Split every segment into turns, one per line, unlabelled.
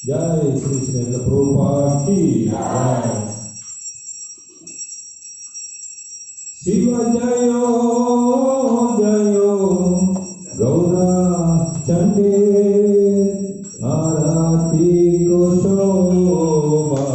जय श्री श्रील प्रभुपाद की जय। शिव जयो जयो गौरा चंडे आरती को शोभा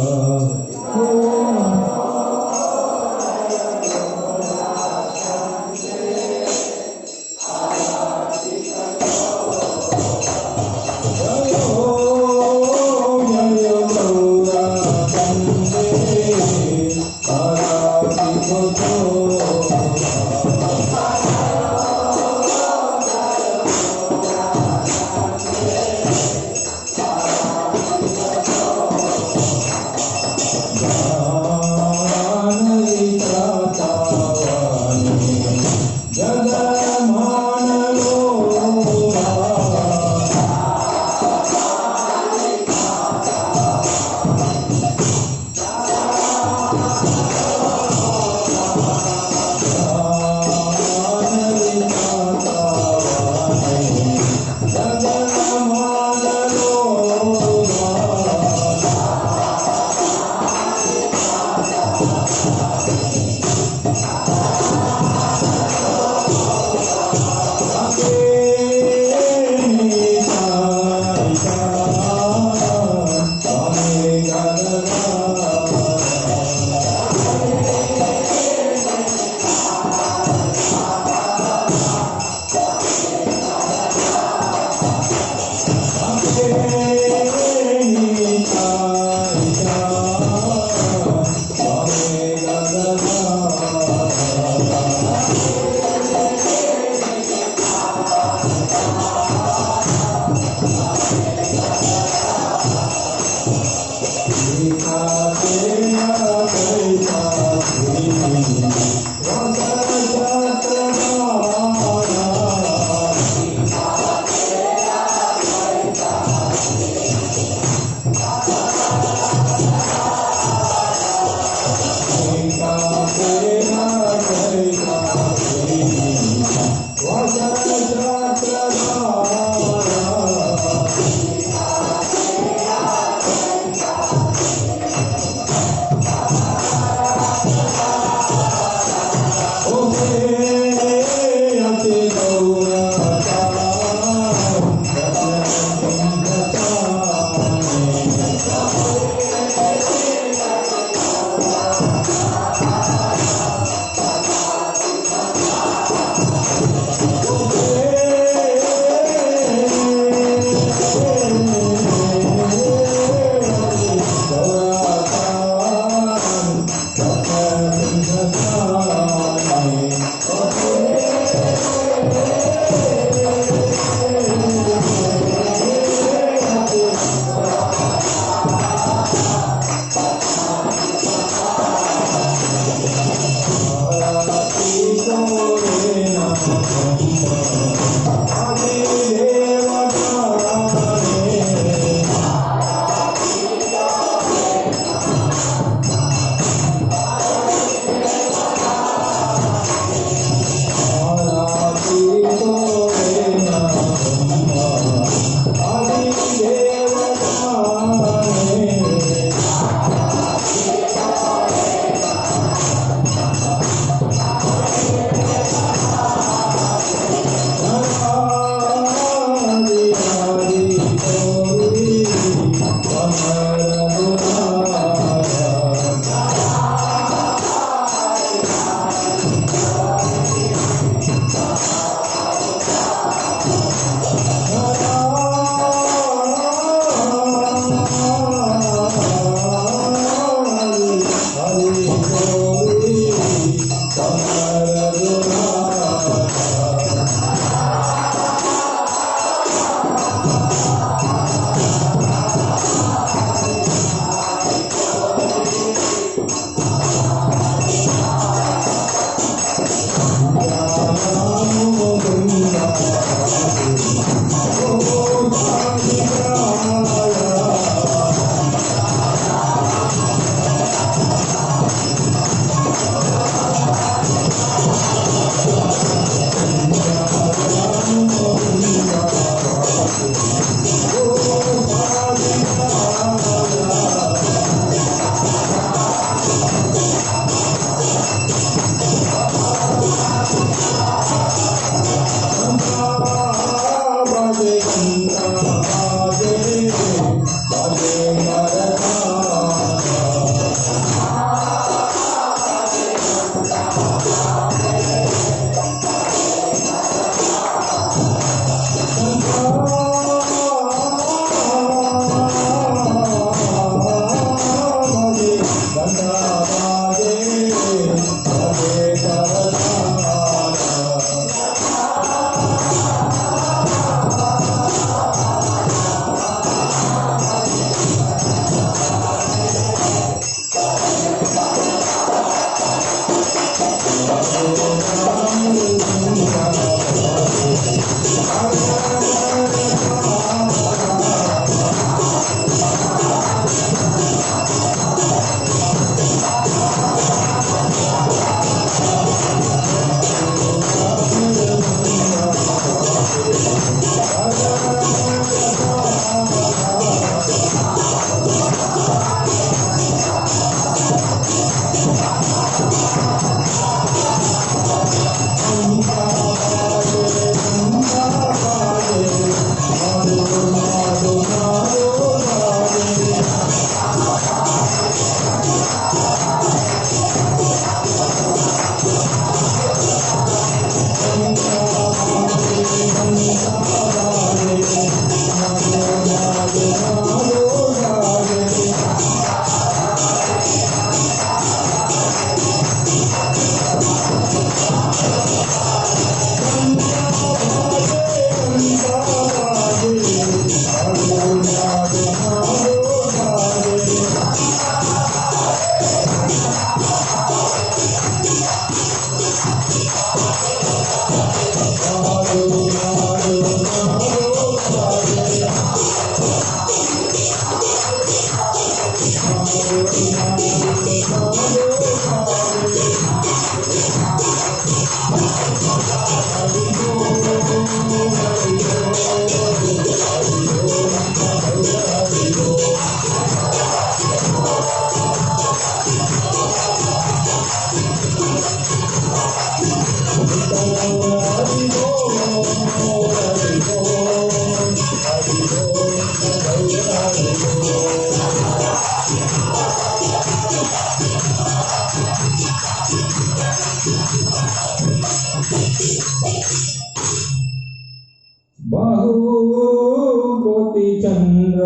बहुकोटि चंद्र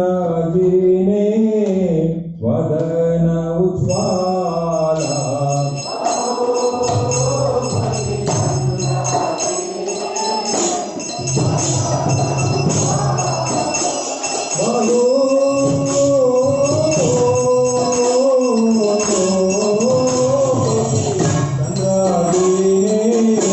जिने वदन उज्ज्वला बहुकोटि चंद्र जिने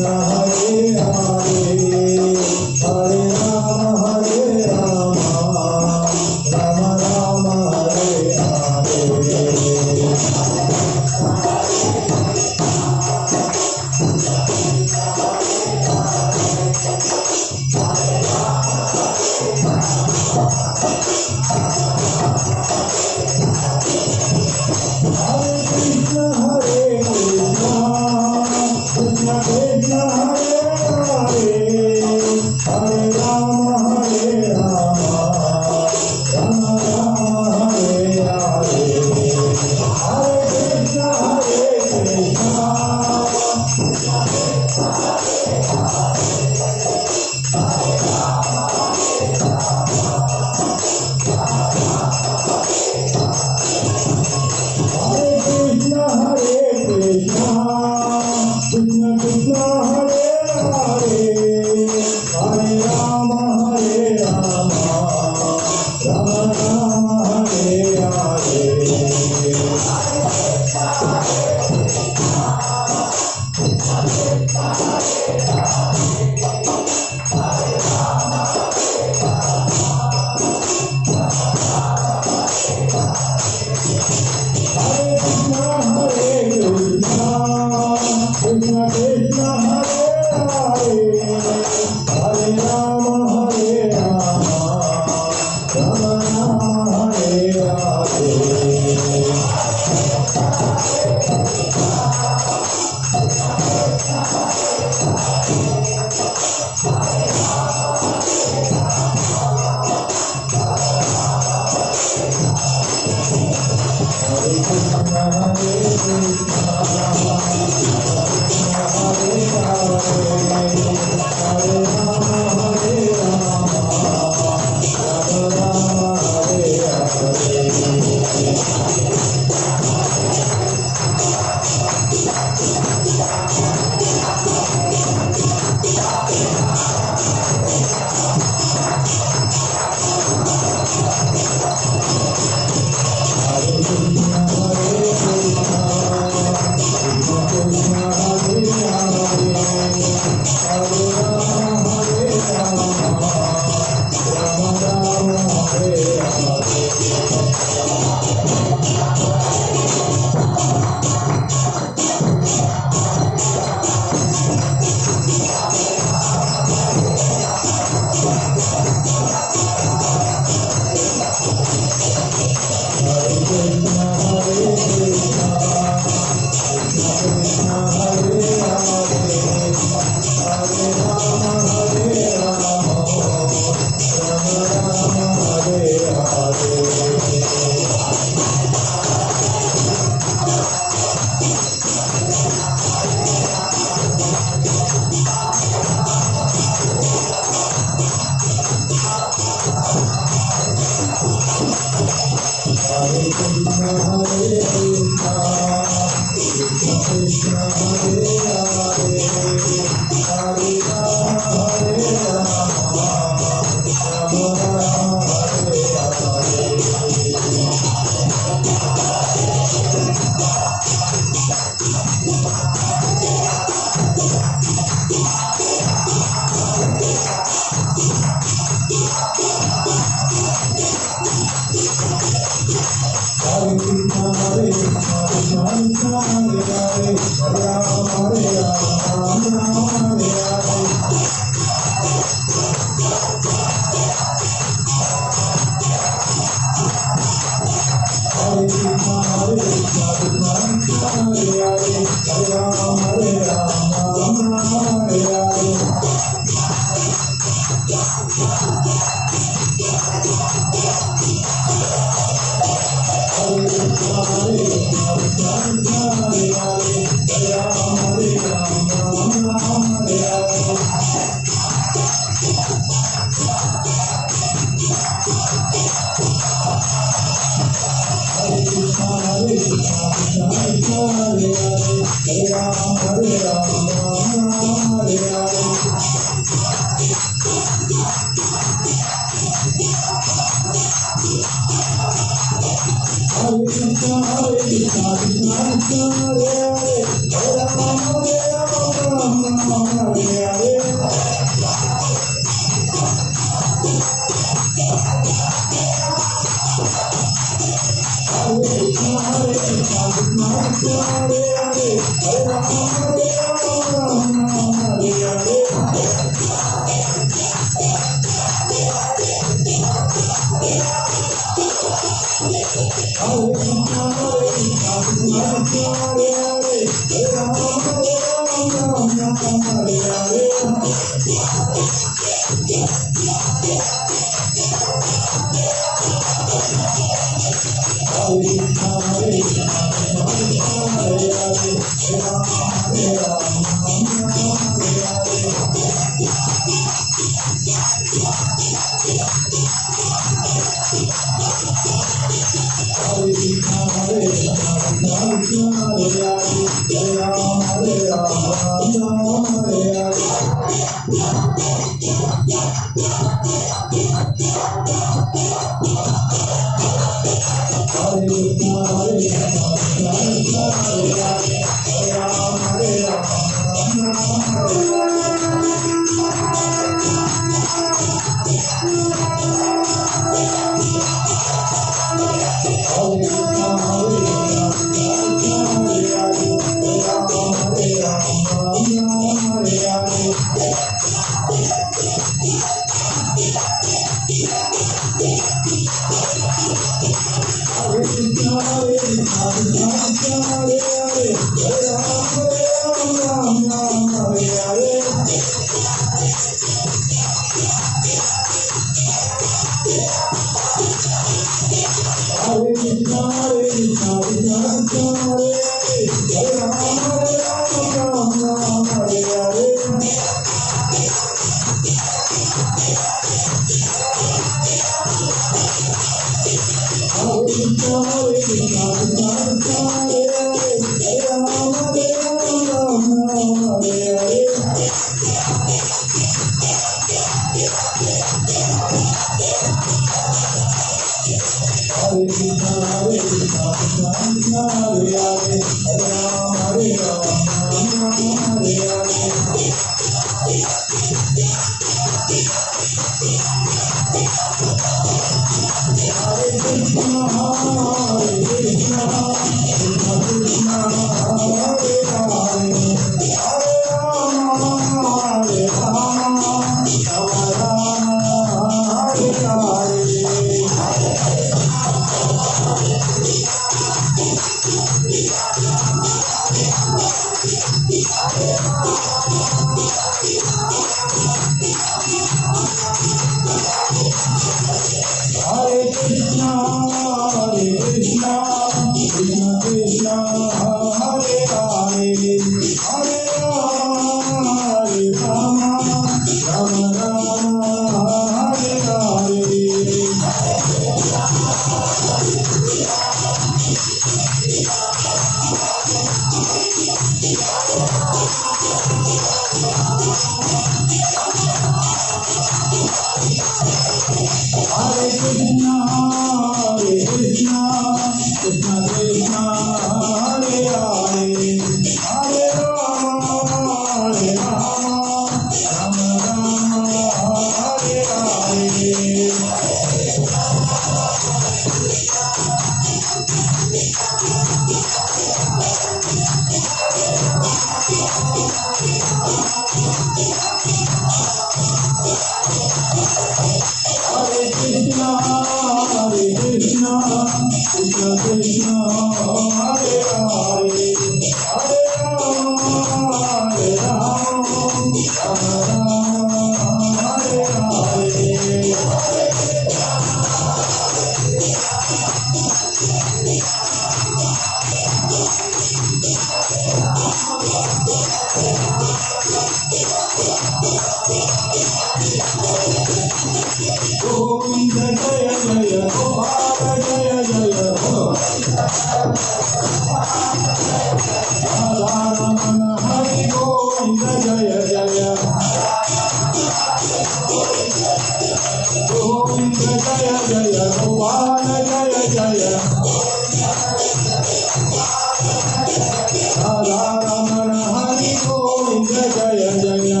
Radha Ramana Hari Govinda Jaya Jaya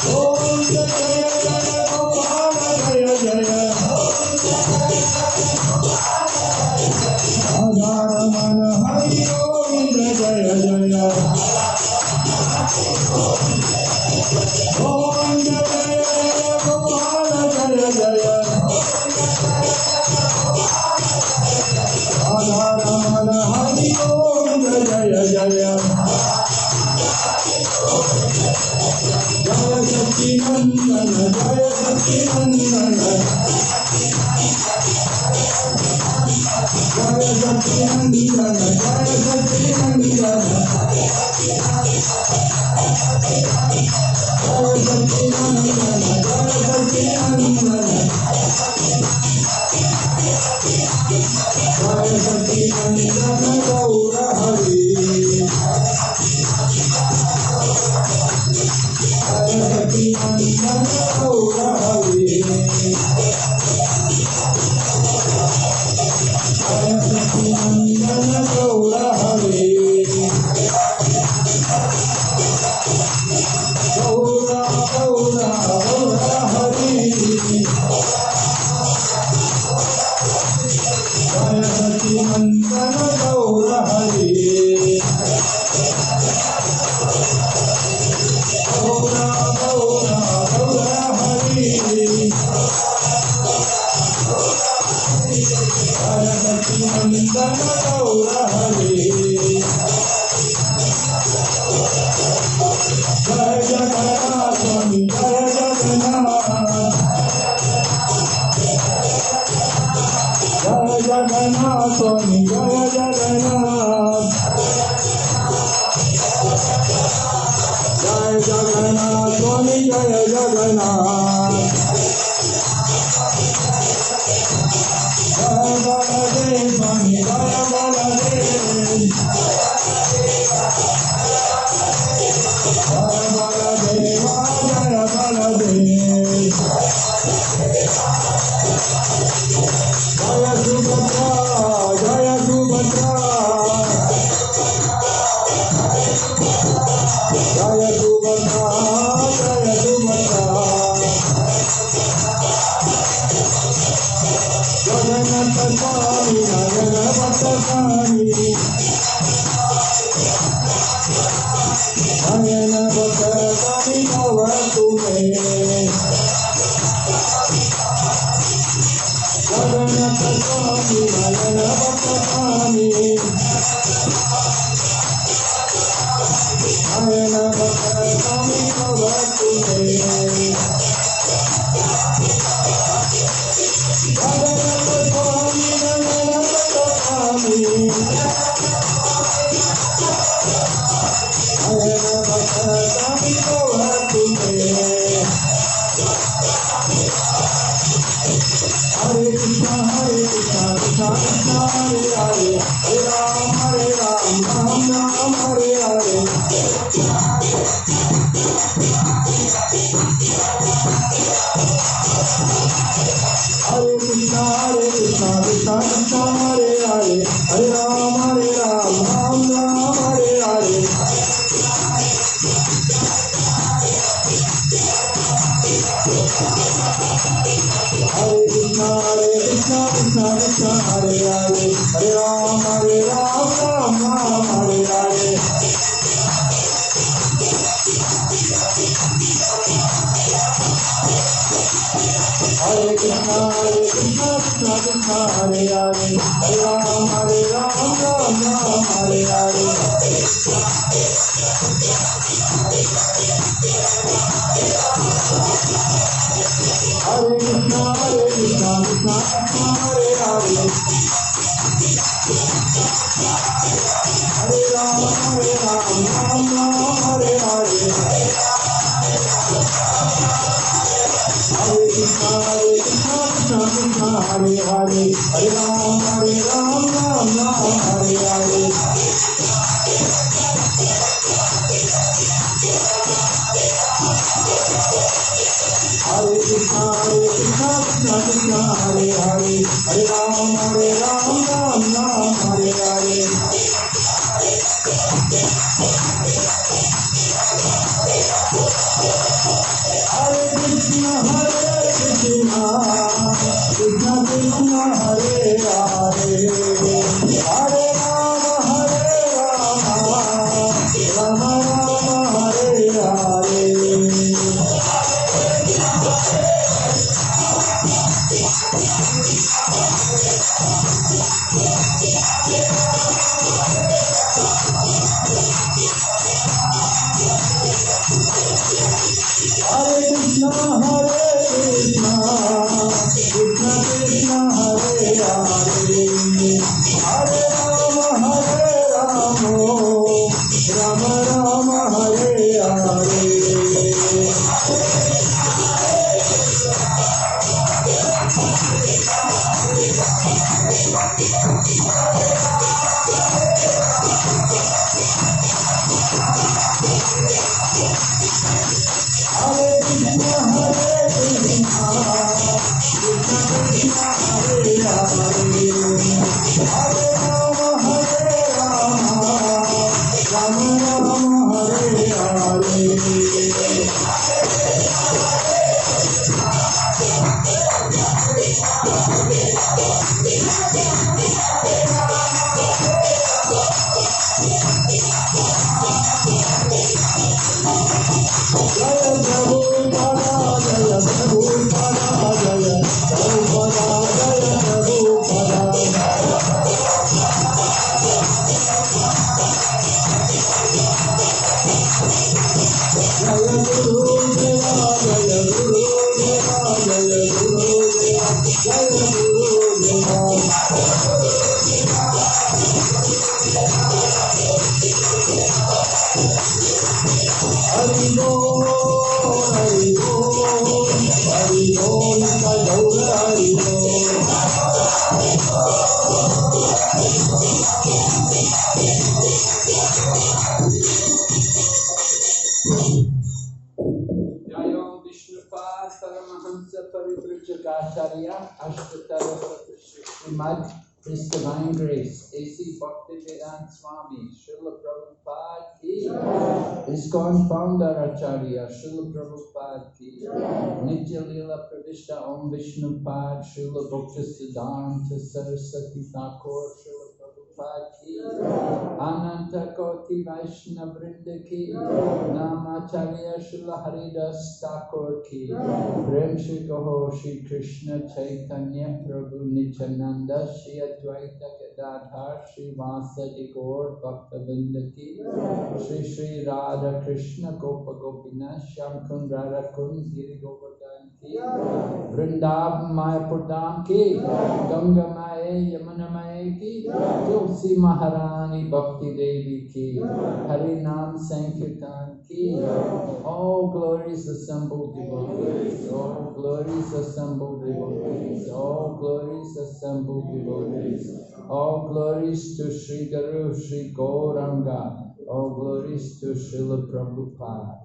Govinda Jaya Jaya Gopala Jaya Jaya Radha Ramana Hari Govinda Jaya Jaya Govinda Jaya Jaya Gopala Jaya Jaya Radha Ramana Hari Govinda Jaya Jaya Jaya Satchidananda Jaya Satchidananda Jaya Satchidananda Jaya Satchidananda Jaya Satchidananda Jaya Satchidananda Jaya Satchidananda Gaura Hari Jaya Satchidananda Gaura Hari Jaya Satchidananda Gaura Hari Gaura Gaura Gaura Hari Jaya Satchidananda Gaura Hari Gaura Gaura Gaura Hari Jaya Satchidananda Gaura Hari Jaya Jagannath Swami Jaya Jagannath Jaya Jagannath Swami Jaya Jagannath Jaya Jagannath Swami Jaya Jagannath Jaya Baladev Swami Jaya Baladev Jaya Baladeva Jaya Baladev Jaya Subhadra Jaya Subhadra Jaya Subhadra Jaya Subhadra Jagannath Swami Jagannath Swami Jagannath Swami Bhavatume Jagannath Swami Jagannath Swami Jagannath Swami Bhavatume Jagannath Swami Jagannath Swami Jagannath Swami Bhavatume Hare Krishna Krishna Krishna Hare Hare Hare Ram Ram Ram Hare Hare Hare Krishna Krishna Krishna Hare Hare Hare Ram Ram Ram Hare Hare Hare Krishna Krishna Krishna Hare Hare Hare Ram Ram Hare Hare Hare Krishna Krishna Krishna Hare Hare Hare Ram Hare Hare Hare Krishna Krishna Krishna Hare Hare Hare Ram Hare Hare Hare Krishna Krishna Krishna Hare Hare Hare Ram Hare Hare Hare Krishna Krishna Krishna Hare Hare Hare Ram Ram Hari Bol, Hari Bol, Hari Bol, Hari Jayam Vishnupad Paramahansa Parivrajagacharya Ashtatara Srimad His Divine Grace A.C. Bhaktivedanta Swami Srila Prabhupada Ki ISKCON Founder Acharya Srila Prabhupada Ki Nitya Lila Pravishta Om Vishnupad Srila Bhaktisiddhanta Saraswati Thakur Srila Prabhupada Ki Ananta Koti Vaishnava Vrinda Ki Namacharya Srila Haridas Thakur Ki Prem Shri Kaho Shri Krishna Chaitanya Prabhu Nityananda Shri Advaita Gadadhar Shri Vasadi Gaur Bhaktavinda Ki Shri Shri Radha Krishna Gopa Gopina Shyam Kund Radha Kund Giri Govardhan Ki Vrindavan Mayapur Dham Ki Ganga Maye Yamuna Maye Ki Tulsi Maharani Bhakti Devi Ki Hari Nam Sankirtan Ki all glories assembled devotees, all glories assembled devotees, all glories assembled devotees, all glories to Sri Guru, Sri Gauranga, all glories to Srila Prabhupada.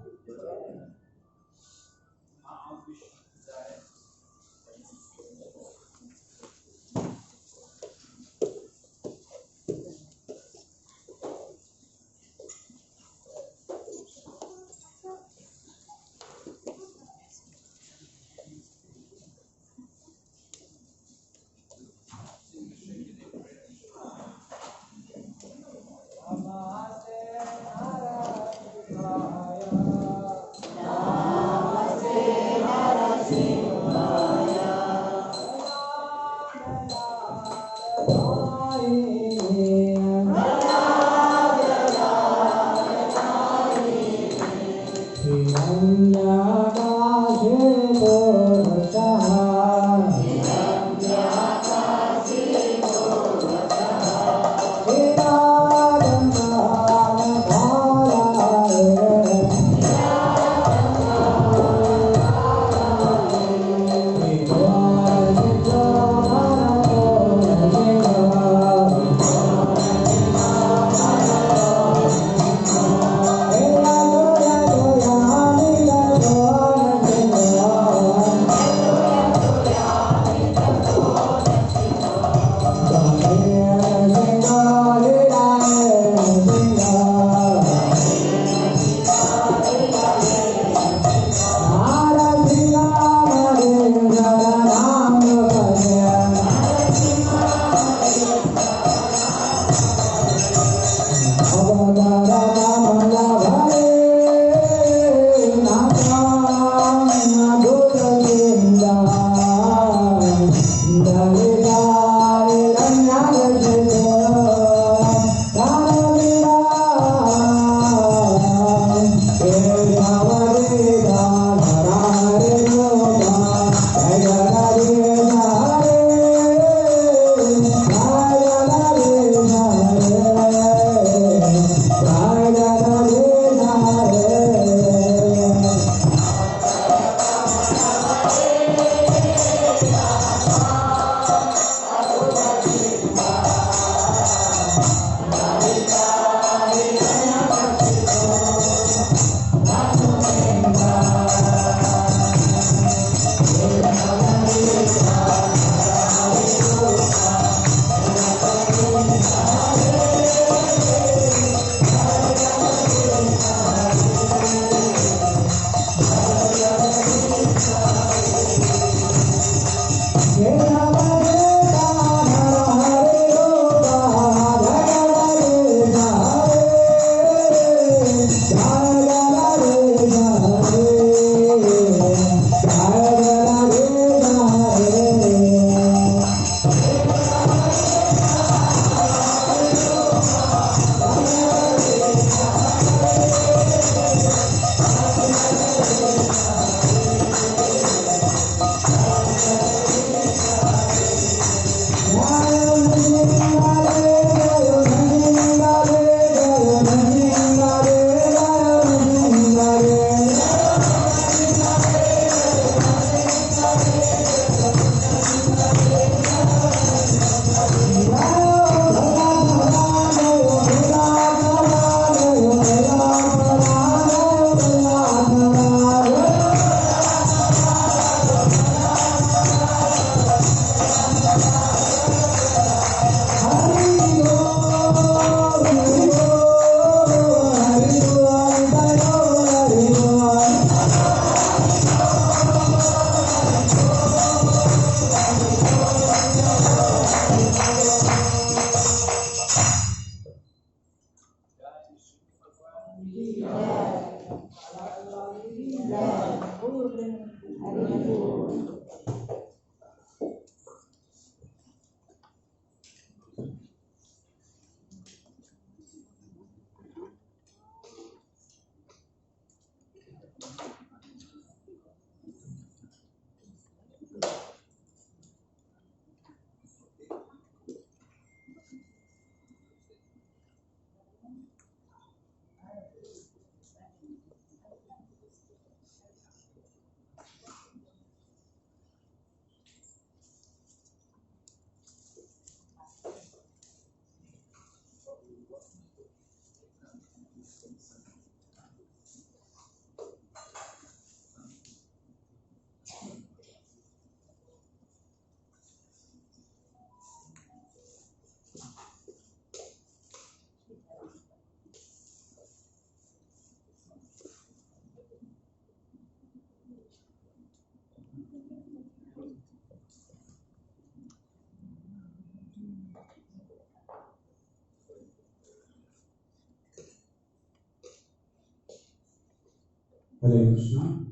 Hare Krishna.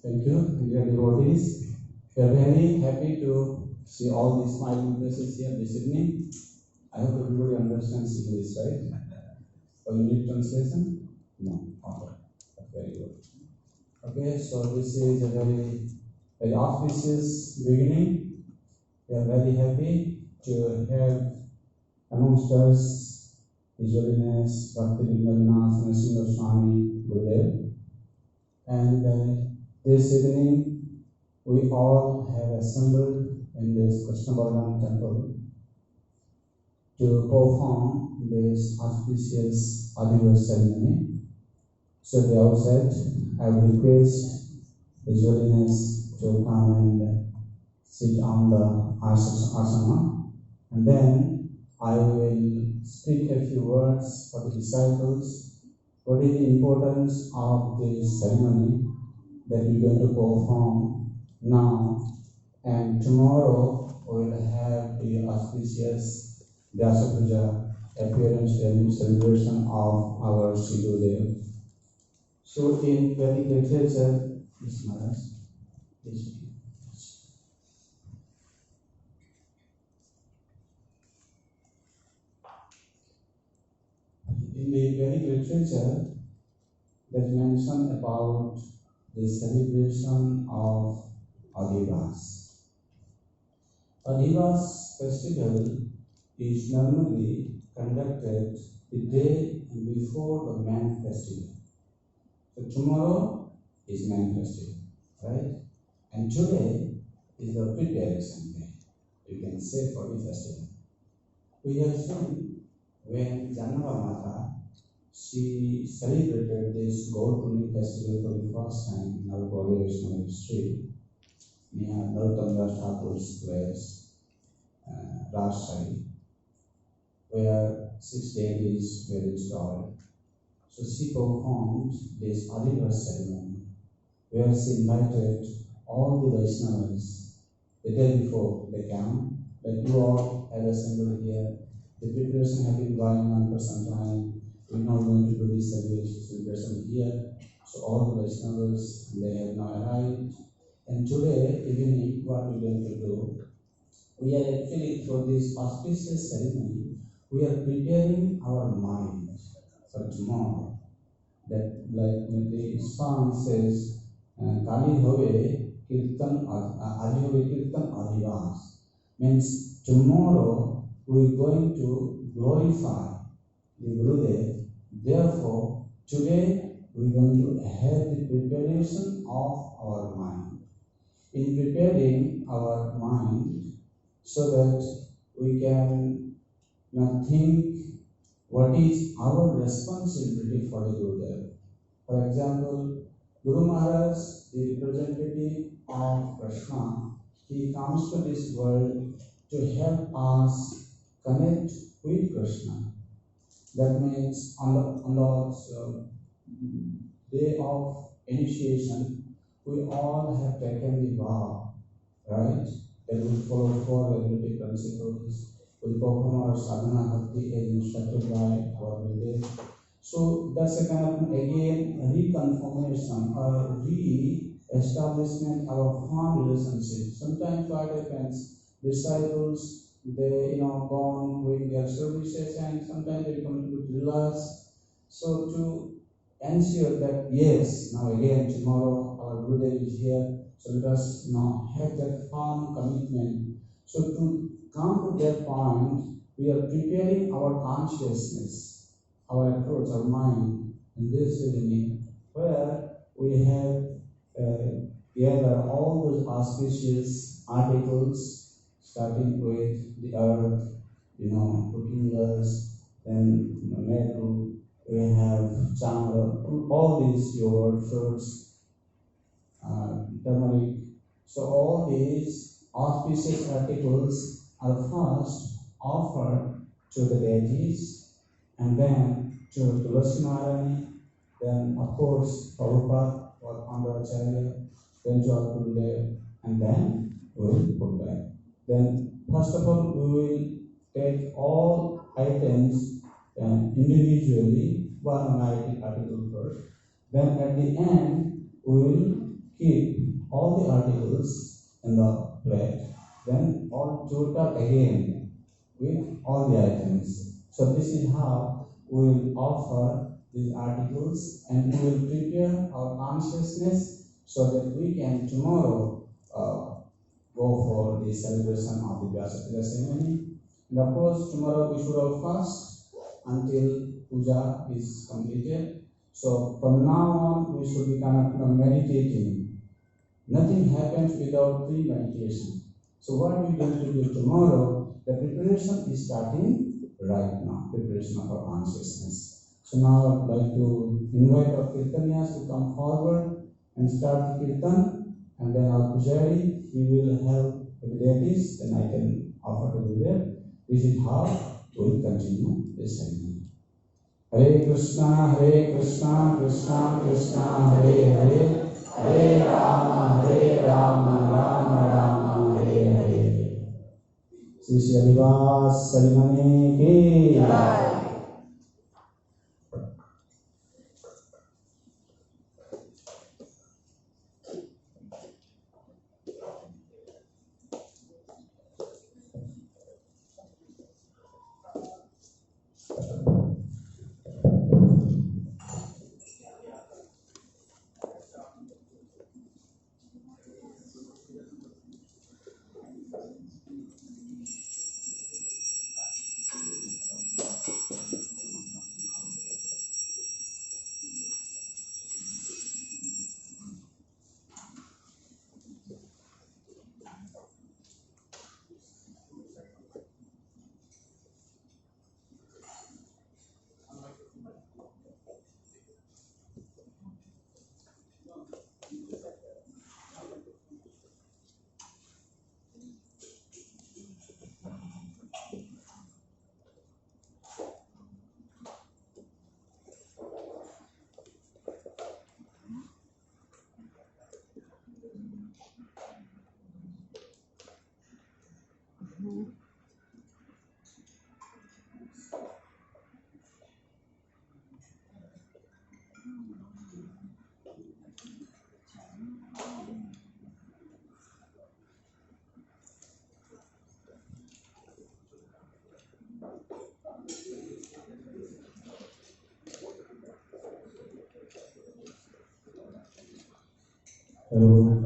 Thank you, dear devotees. We are very happy to see all these smiling faces here this evening. I hope everybody understands English, right? Or you need translation? No. Okay. Very good. Okay, so this is a very auspicious beginning. We are very happy to have amongst us His Holiness Bhakti Narasimha Swami Gurudev. And this evening we all have assembled in this Krishnabhagan temple to perform this auspicious Adhivas ceremony. So at the outset, I would request His Holiness to come and sit on the asana, and then I will speak a few words for the disciples. What is the importance of this ceremony that we're going to perform now, and tomorrow we will have the auspicious Vyasa Puja appearance and celebration of our Sri Gurudev. So in Vedic literature, this Maharaj, in the Vedic literature, that mention about the celebration of Adhivas. Adhivas festival is normally conducted the day before the main festival. So tomorrow is main festival, right? And today is the preparation day. You can say for the festival. We have seen when Janava she celebrated this Gaur Purnim festival for the first time in our Gaudiya Vaishnava history near Narottam Das Thakur's place, Rajshahi, where 6 deities were installed. So she performed this Adhivas ceremony, where she invited all the Vaishnavas the day before they came, like you all had assembled here. The preparation had been going on for some time. We're not going to do this celebration here. So all the Vaishnavas, they have now arrived. And today evening, what we're going to do, we are actually through this auspicious ceremony, we are preparing our mind for tomorrow. That like the song says, Kali Hove Kirtan Adhivave Kirtan Adhivas, means tomorrow we're going to glorify the Gurudev. Therefore, today we're going to have the preparation of our mind. In preparing our mind so that we can think what is our responsibility for the Gurudev. For example, Guru Maharaj, the representative of Krishna, he comes to this world to help us connect with Krishna. That means on the day of initiation, we all have taken the vow, right? That we follow 4 regulative principles. We perform our sadhana bhakti as instructed by our Gurudev. So that's a kind of again reconfirmation or re-establishment of a firm relationship. Sometimes what happens, disciples they go on doing their services and sometimes they come to relax. So to ensure that yes, now again tomorrow our Gurudev is here, so let us have that firm commitment. So to come to that point, we are preparing our consciousness, our approach, our mind in this evening, where we have gathered all those auspicious articles, starting with the earth, cooking gas, then metal, we have chamra, all these yogurt, fruits, turmeric. So all these auspicious articles are first offered to the deities, and then to Tulasi Maharani, then of course Prabhupada or Pandavacharya, then to our Gurudev, and then we will put back. Then first of all we will take all items and individually one article first. Then at the end, we will keep all the articles in the plate. Then all total again with all the items. So this is how we will offer these articles, and we will prepare our consciousness so that we can tomorrow go for the celebration of the Vyasa ceremony. And of course, tomorrow we should all fast until puja is completed. So from now on, we should be kind of meditating. Nothing happens without pre-meditation. So what we are going to do tomorrow, the preparation is starting right now, preparation of our consciousness. So now I would like to invite our Kirtanyas to come forward and start the Kirtan, and then our Pujari, he will help with the deities, then I can offer to do that. This is how we will continue this ceremony. Hare Krishna, Krishna Krishna, Hare Hare, Hare Rama, Rama Rama, Hare Hare. Shri Adhivas ceremony ki jai. Hello.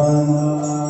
Maharaj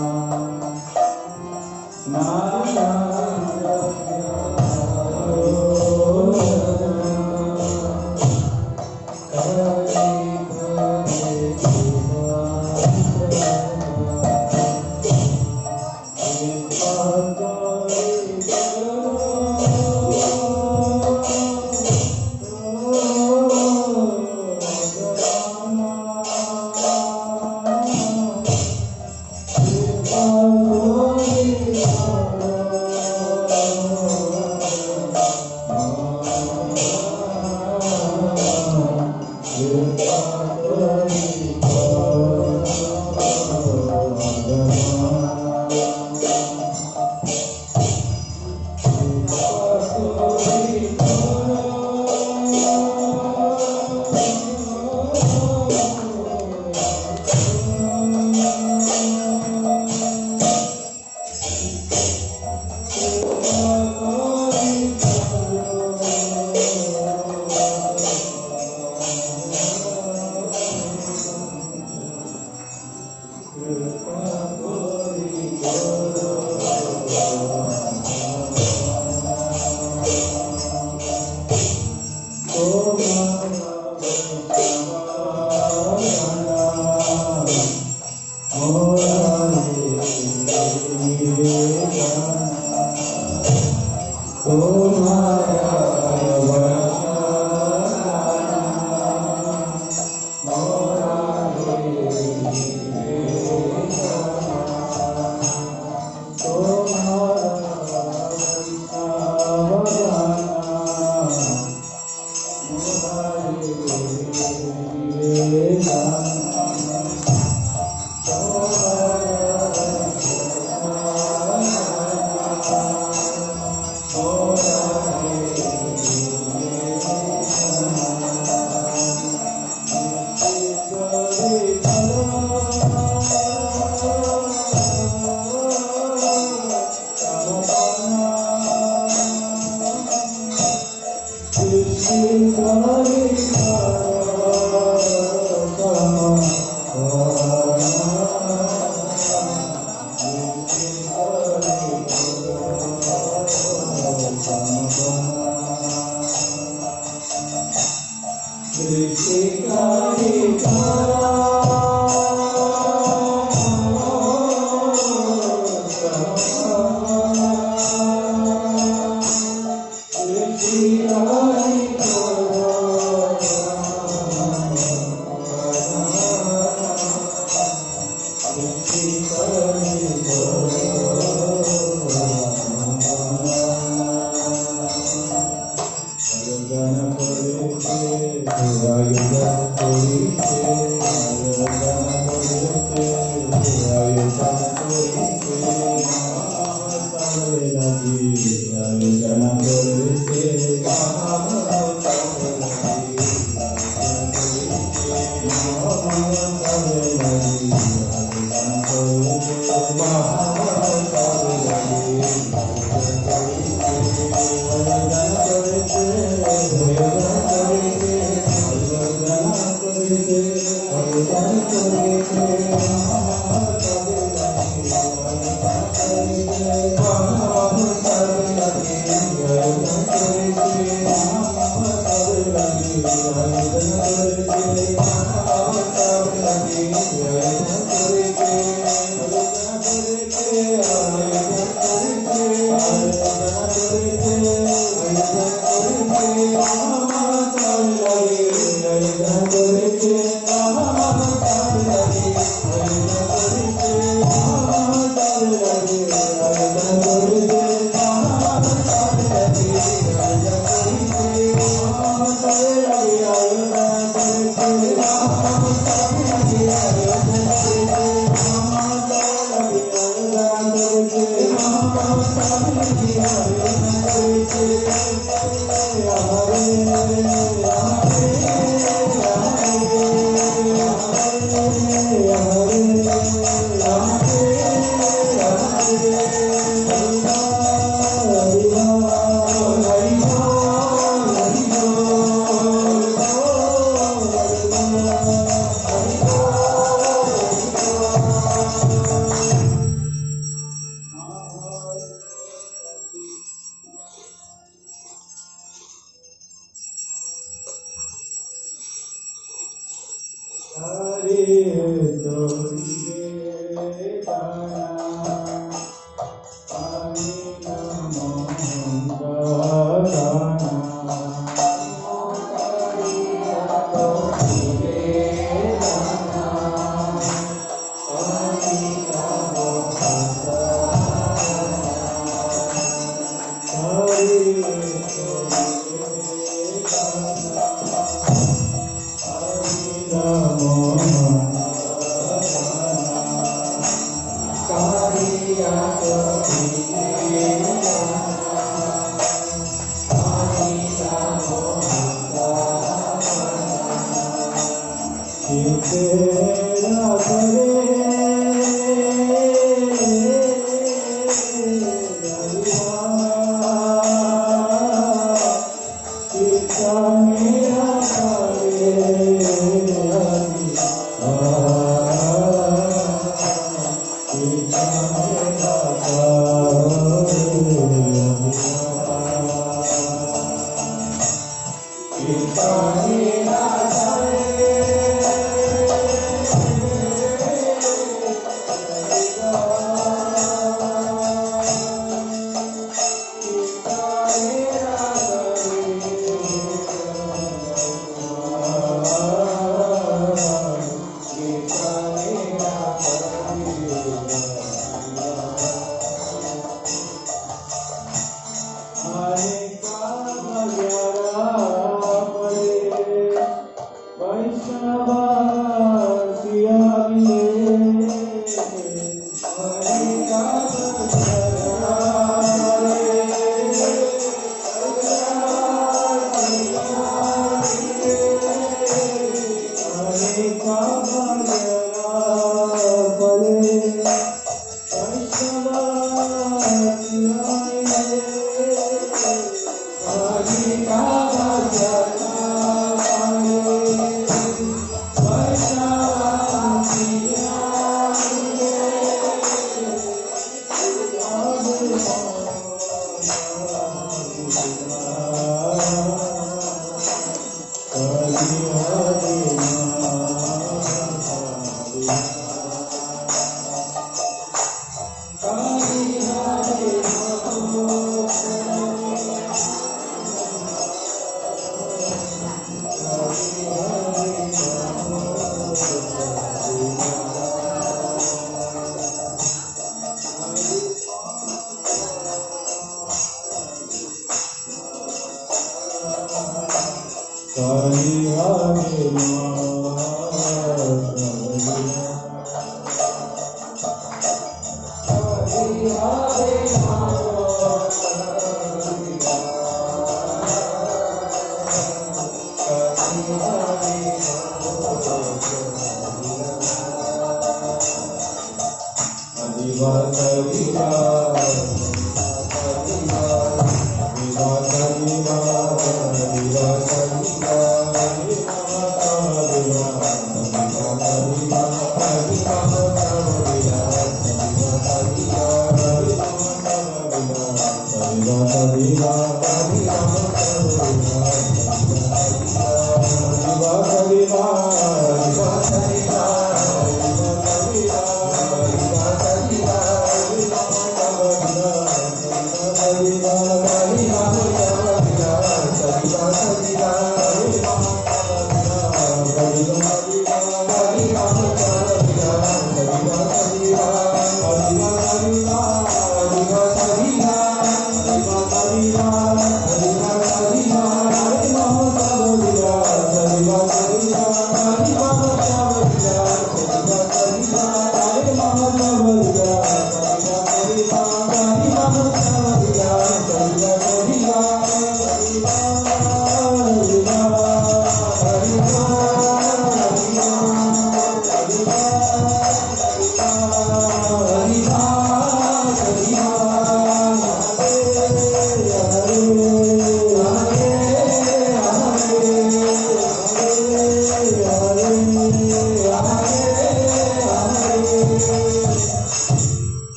Hari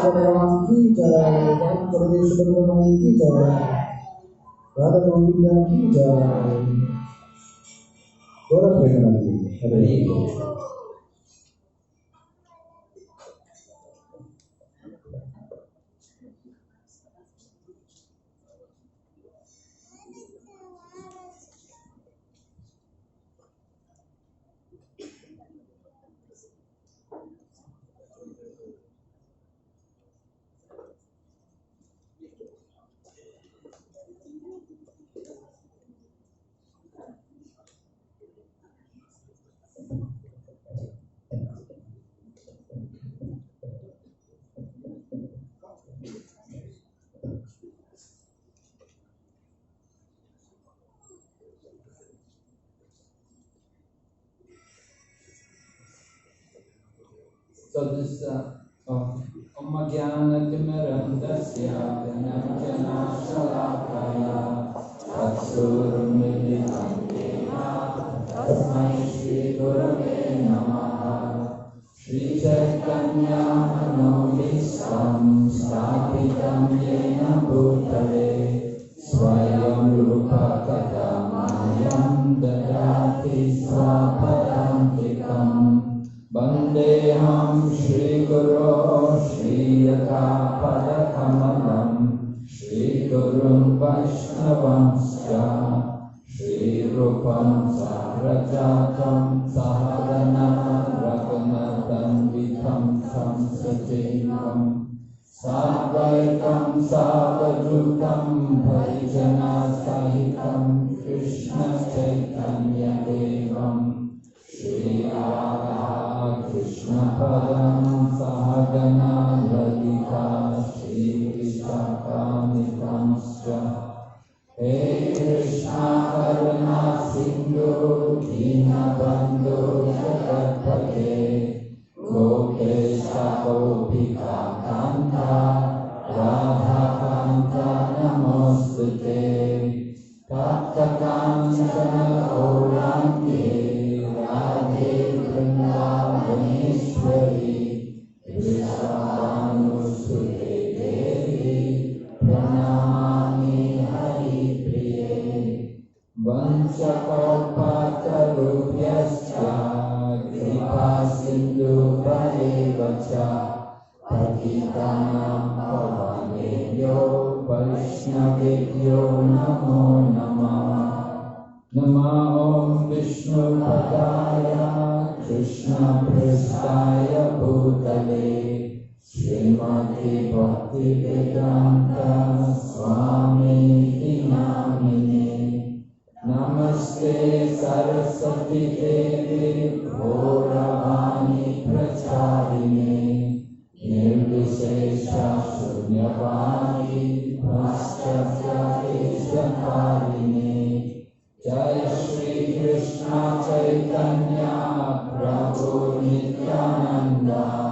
भगवान की जय, परमेश्वर भगवान की जय, राधा गोविंदा की जय। गौरव प्रेमानंद जी, हरे
So this Omagyanatimirandasya Gananjana Shalakaya Tatsurumilitam Dena Tasmai Shri Gurave Namaha Shri Chaitanya Manovistam Sthapitam Yena Bhutale Swayam Rupa Katamayam Dadati Swapadantikam Vandeham Shri Guru Shri Yata Padakamalam Shri Gurum Vaishnavamsya Shri Rupam Sahrajatam Sahadana Raghunatam Vitam Samsajivam Sadvaitam Savadutam Bharijana Sahitam Krishna Chaitanya Devam Shri Radha Krishna Padam Sahagana Lalita Shri Vishakamitamscha He Krishna Karuna Sindhu Dinabandhu Jagatpate Gopesha Gopika Kanta Radha Kanta Namostute Tapta Kanchana Gaurangi Radhe Vrindavaneshwari Vrishabhanusute Devi Pranamami Hari Priye Vanchakalpatarubhyascha Kripa Sindhu Bharevacha Patitanam Pavanebhyo Vaishnavebhyo Namo Namah Nama Om Vishnu Padaya Krishna Prasthaya Bhutale Srimati Bhakti Vedanta Swami Namine Namaste Saraswati Devi Gauravani Pracharine Nirvishesha Shunyavani Paschasya Ishakarine Jai Shri Krishna Chaitanya Prabhu Nityananda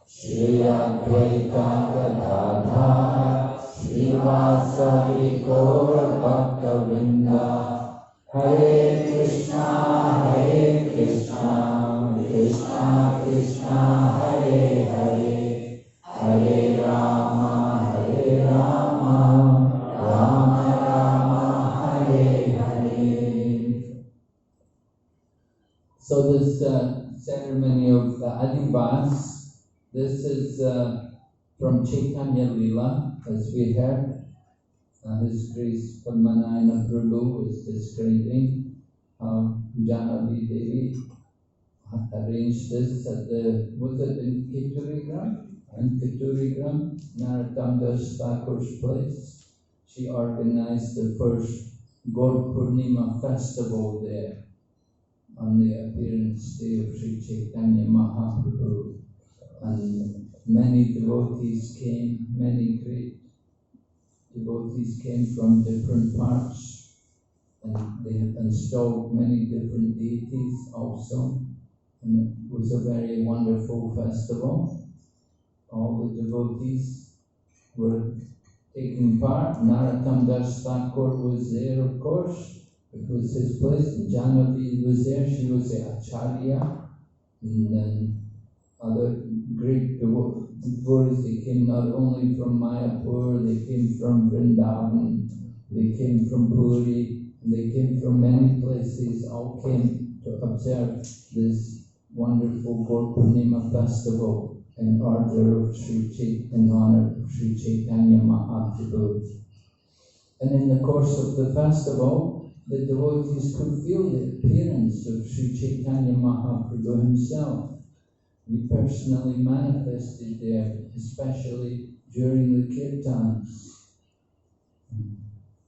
Shri Advaita Gadadhara Shri Vasavi Gaura Bhakta Vrinda Hare Krishna Krishna Krishna Hare Hare Hare Rama Rama Rama Hare Hare. So this ceremony of Adhivas, this is from Chaitanya Lila, as we heard. His Grace Padmanayana Prabhu is describing how Janavi Devi arranged this at the, was it in Keturigram? In Keturigram, Narottam Das Thakur's place. She organized the first Gaur Purnima festival there on the appearance day of Sri Chaitanya Mahaprabhu. And many devotees came, many great devotees came from different parts, and they have installed many different deities also. And it was a very wonderful festival. All the devotees were taking part. Narottam Das Thakur was there, of course. It was his place. Janavi was there. She was the Acharya. And then other great devotees, they came not only from Mayapur, they came from Vrindavan, they came from Puri, they came from many places, all came to observe this wonderful Gaur Purnima festival in honor of Sri Chaitanya Mahaprabhu. And in the course of the festival, the devotees could feel the appearance of Sri Chaitanya Mahaprabhu himself. He personally manifested there, especially during the kirtans.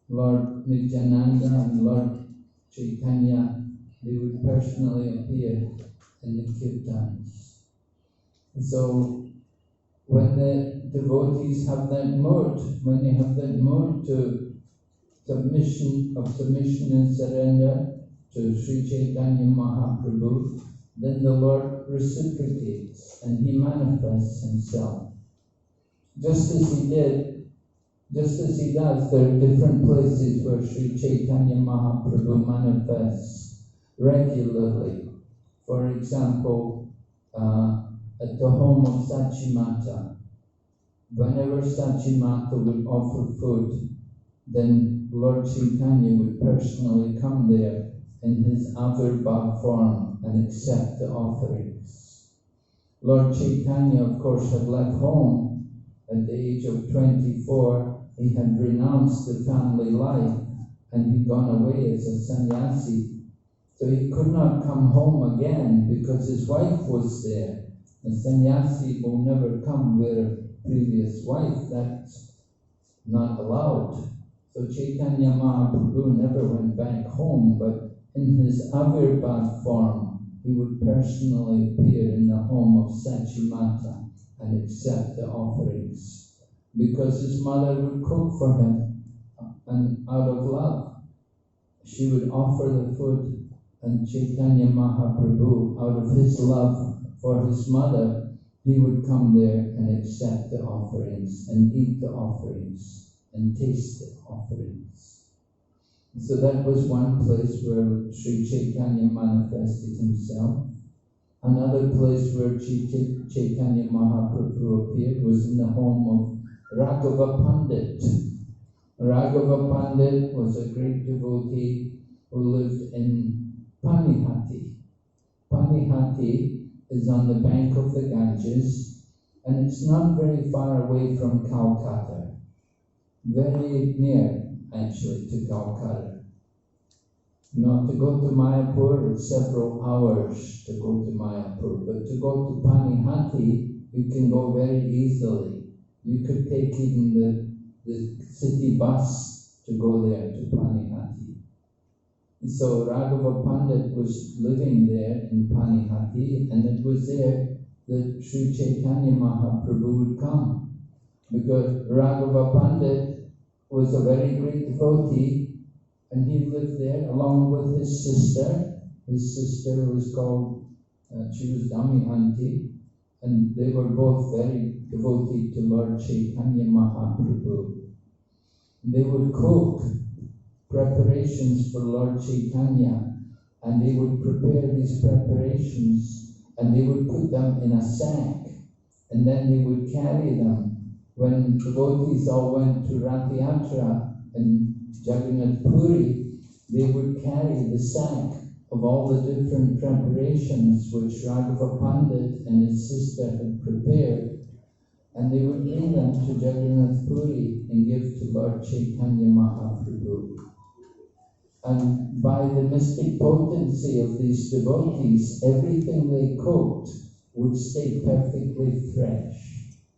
Lord Nityananda and Lord Chaitanya, they would personally appear in the kirtans. So when the devotees have that mood, when they have that mood to submission and surrender to Sri Chaitanya Mahaprabhu, then the Lord reciprocates and He manifests Himself. Just as He does, there are different places where Sri Chaitanya Mahaprabhu manifests regularly. For example, at the home of Sachimata, whenever Sachimata would offer food, then Lord Chaitanya would personally come there in his Avirbhav form and accept the offerings. Lord Chaitanya, of course, had left home at the age of 24. He had renounced the family life and he'd gone away as a sannyasi. So he could not come home again because his wife was there. A sannyasi will never come with a previous wife. That's not allowed. So Chaitanya Mahaprabhu never went back home, but in his Avirbhav form, he would personally appear in the home of Sachimata and accept the offerings, because his mother would cook for him, and out of love, she would offer the food, and Chaitanya Mahaprabhu, out of his love for his mother, he would come there and accept the offerings and eat the offerings and taste the offerings. So that was one place where Sri Chaitanya manifested himself. Another place where Chaitanya Mahaprabhu appeared was in the home of Raghava Pandit. Raghava Pandit was a great devotee who lived in Panihati. Panihati is on the bank of the Ganges, and it's not very far away from Calcutta. Very near, actually, to Calcutta. Not to go to Mayapur, it's several hours to go to Mayapur, but to go to Panihati, you can go very easily. You could take even the city bus to go there to Panihati. So Raghava Pandit was living there in Panihati, and it was there that Sri Chaitanya Mahaprabhu would come, because Raghava Pandit was a very great devotee, and he lived there along with his sister. His sister was called, she was Damayanti, and they were both very devoted to Lord Chaitanya Mahaprabhu. They would cook preparations for Lord Chaitanya, and they would prepare these preparations, and they would put them in a sack, and then they would carry them. When devotees all went to Rath Yatra in Jagannath Puri, they would carry the sack of all the different preparations which Raghava Pandit and his sister had prepared, and they would bring them to Jagannath Puri and give to Lord Chaitanya Mahaprabhu. And by the mystic potency of these devotees, everything they cooked would stay perfectly fresh.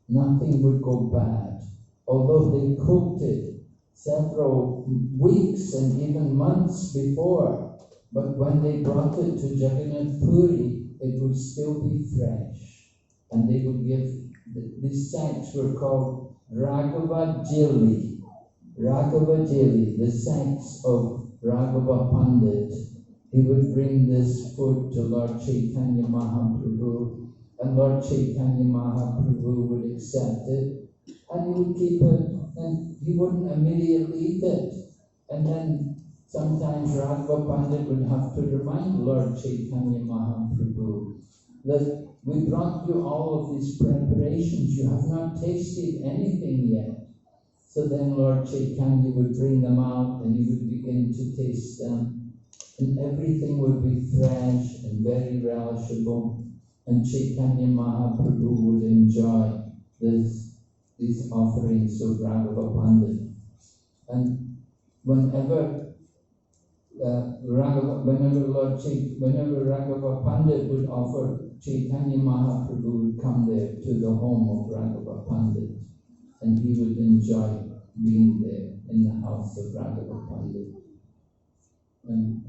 Nothing would go bad. Although they cooked it several weeks and even months before, but when they brought it to Jagannath Puri, it would still be fresh. And they would give, these sacks were called Raghava Jili. Raghava Jili, the sacks of Raghava Pandit. He would bring this food to Lord Chaitanya Mahaprabhu, and Lord Chaitanya Mahaprabhu would accept it, and he would keep it, and he wouldn't immediately eat it. And then sometimes Raghava Pandit would have to remind Lord Chaitanya Mahaprabhu that we brought you all of these preparations. You have not tasted anything yet. So then Lord Chaitanya would bring them out and he would begin to taste them. And everything would be fresh and very relishable. And Chaitanya Mahaprabhu would enjoy these offerings of Raghava Pandit. And whenever Raghava Pandit would offer, Chaitanya Mahaprabhu would come there to the home of Raghava Pandit, and he would enjoy being there in the house of Raghava Pandit. And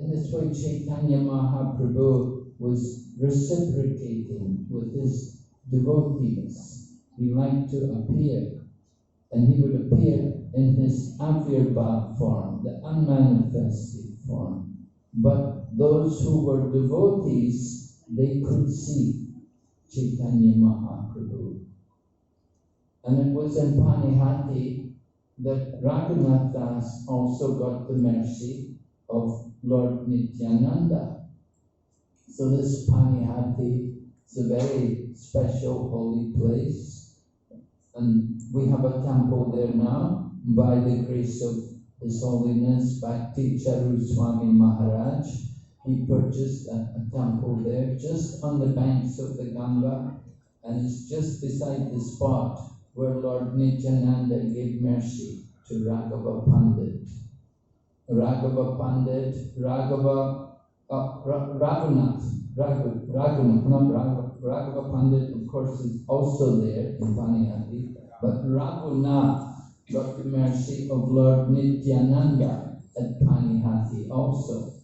in this way, Chaitanya Mahaprabhu was reciprocating with his devotees. He liked to appear, and he would appear in his Avirbhav form, the unmanifested form. But those who were devotees, they could see Chaitanya Mahaprabhu. And it was in Panihati that Raghunath Das also got the mercy of Lord Nityananda. So this Panihati is a very special holy place. And we have a temple there now by the grace of His Holiness Bhakti Charu Swami Maharaj. He purchased a temple there just on the banks of the Ganga, and it's just beside the spot where Lord Nityananda gave mercy to Raghava Pandit. Raghava Pandit, of course, is also there in Panihati, but Raghunath got the mercy of Lord Nityananda at Panihati also.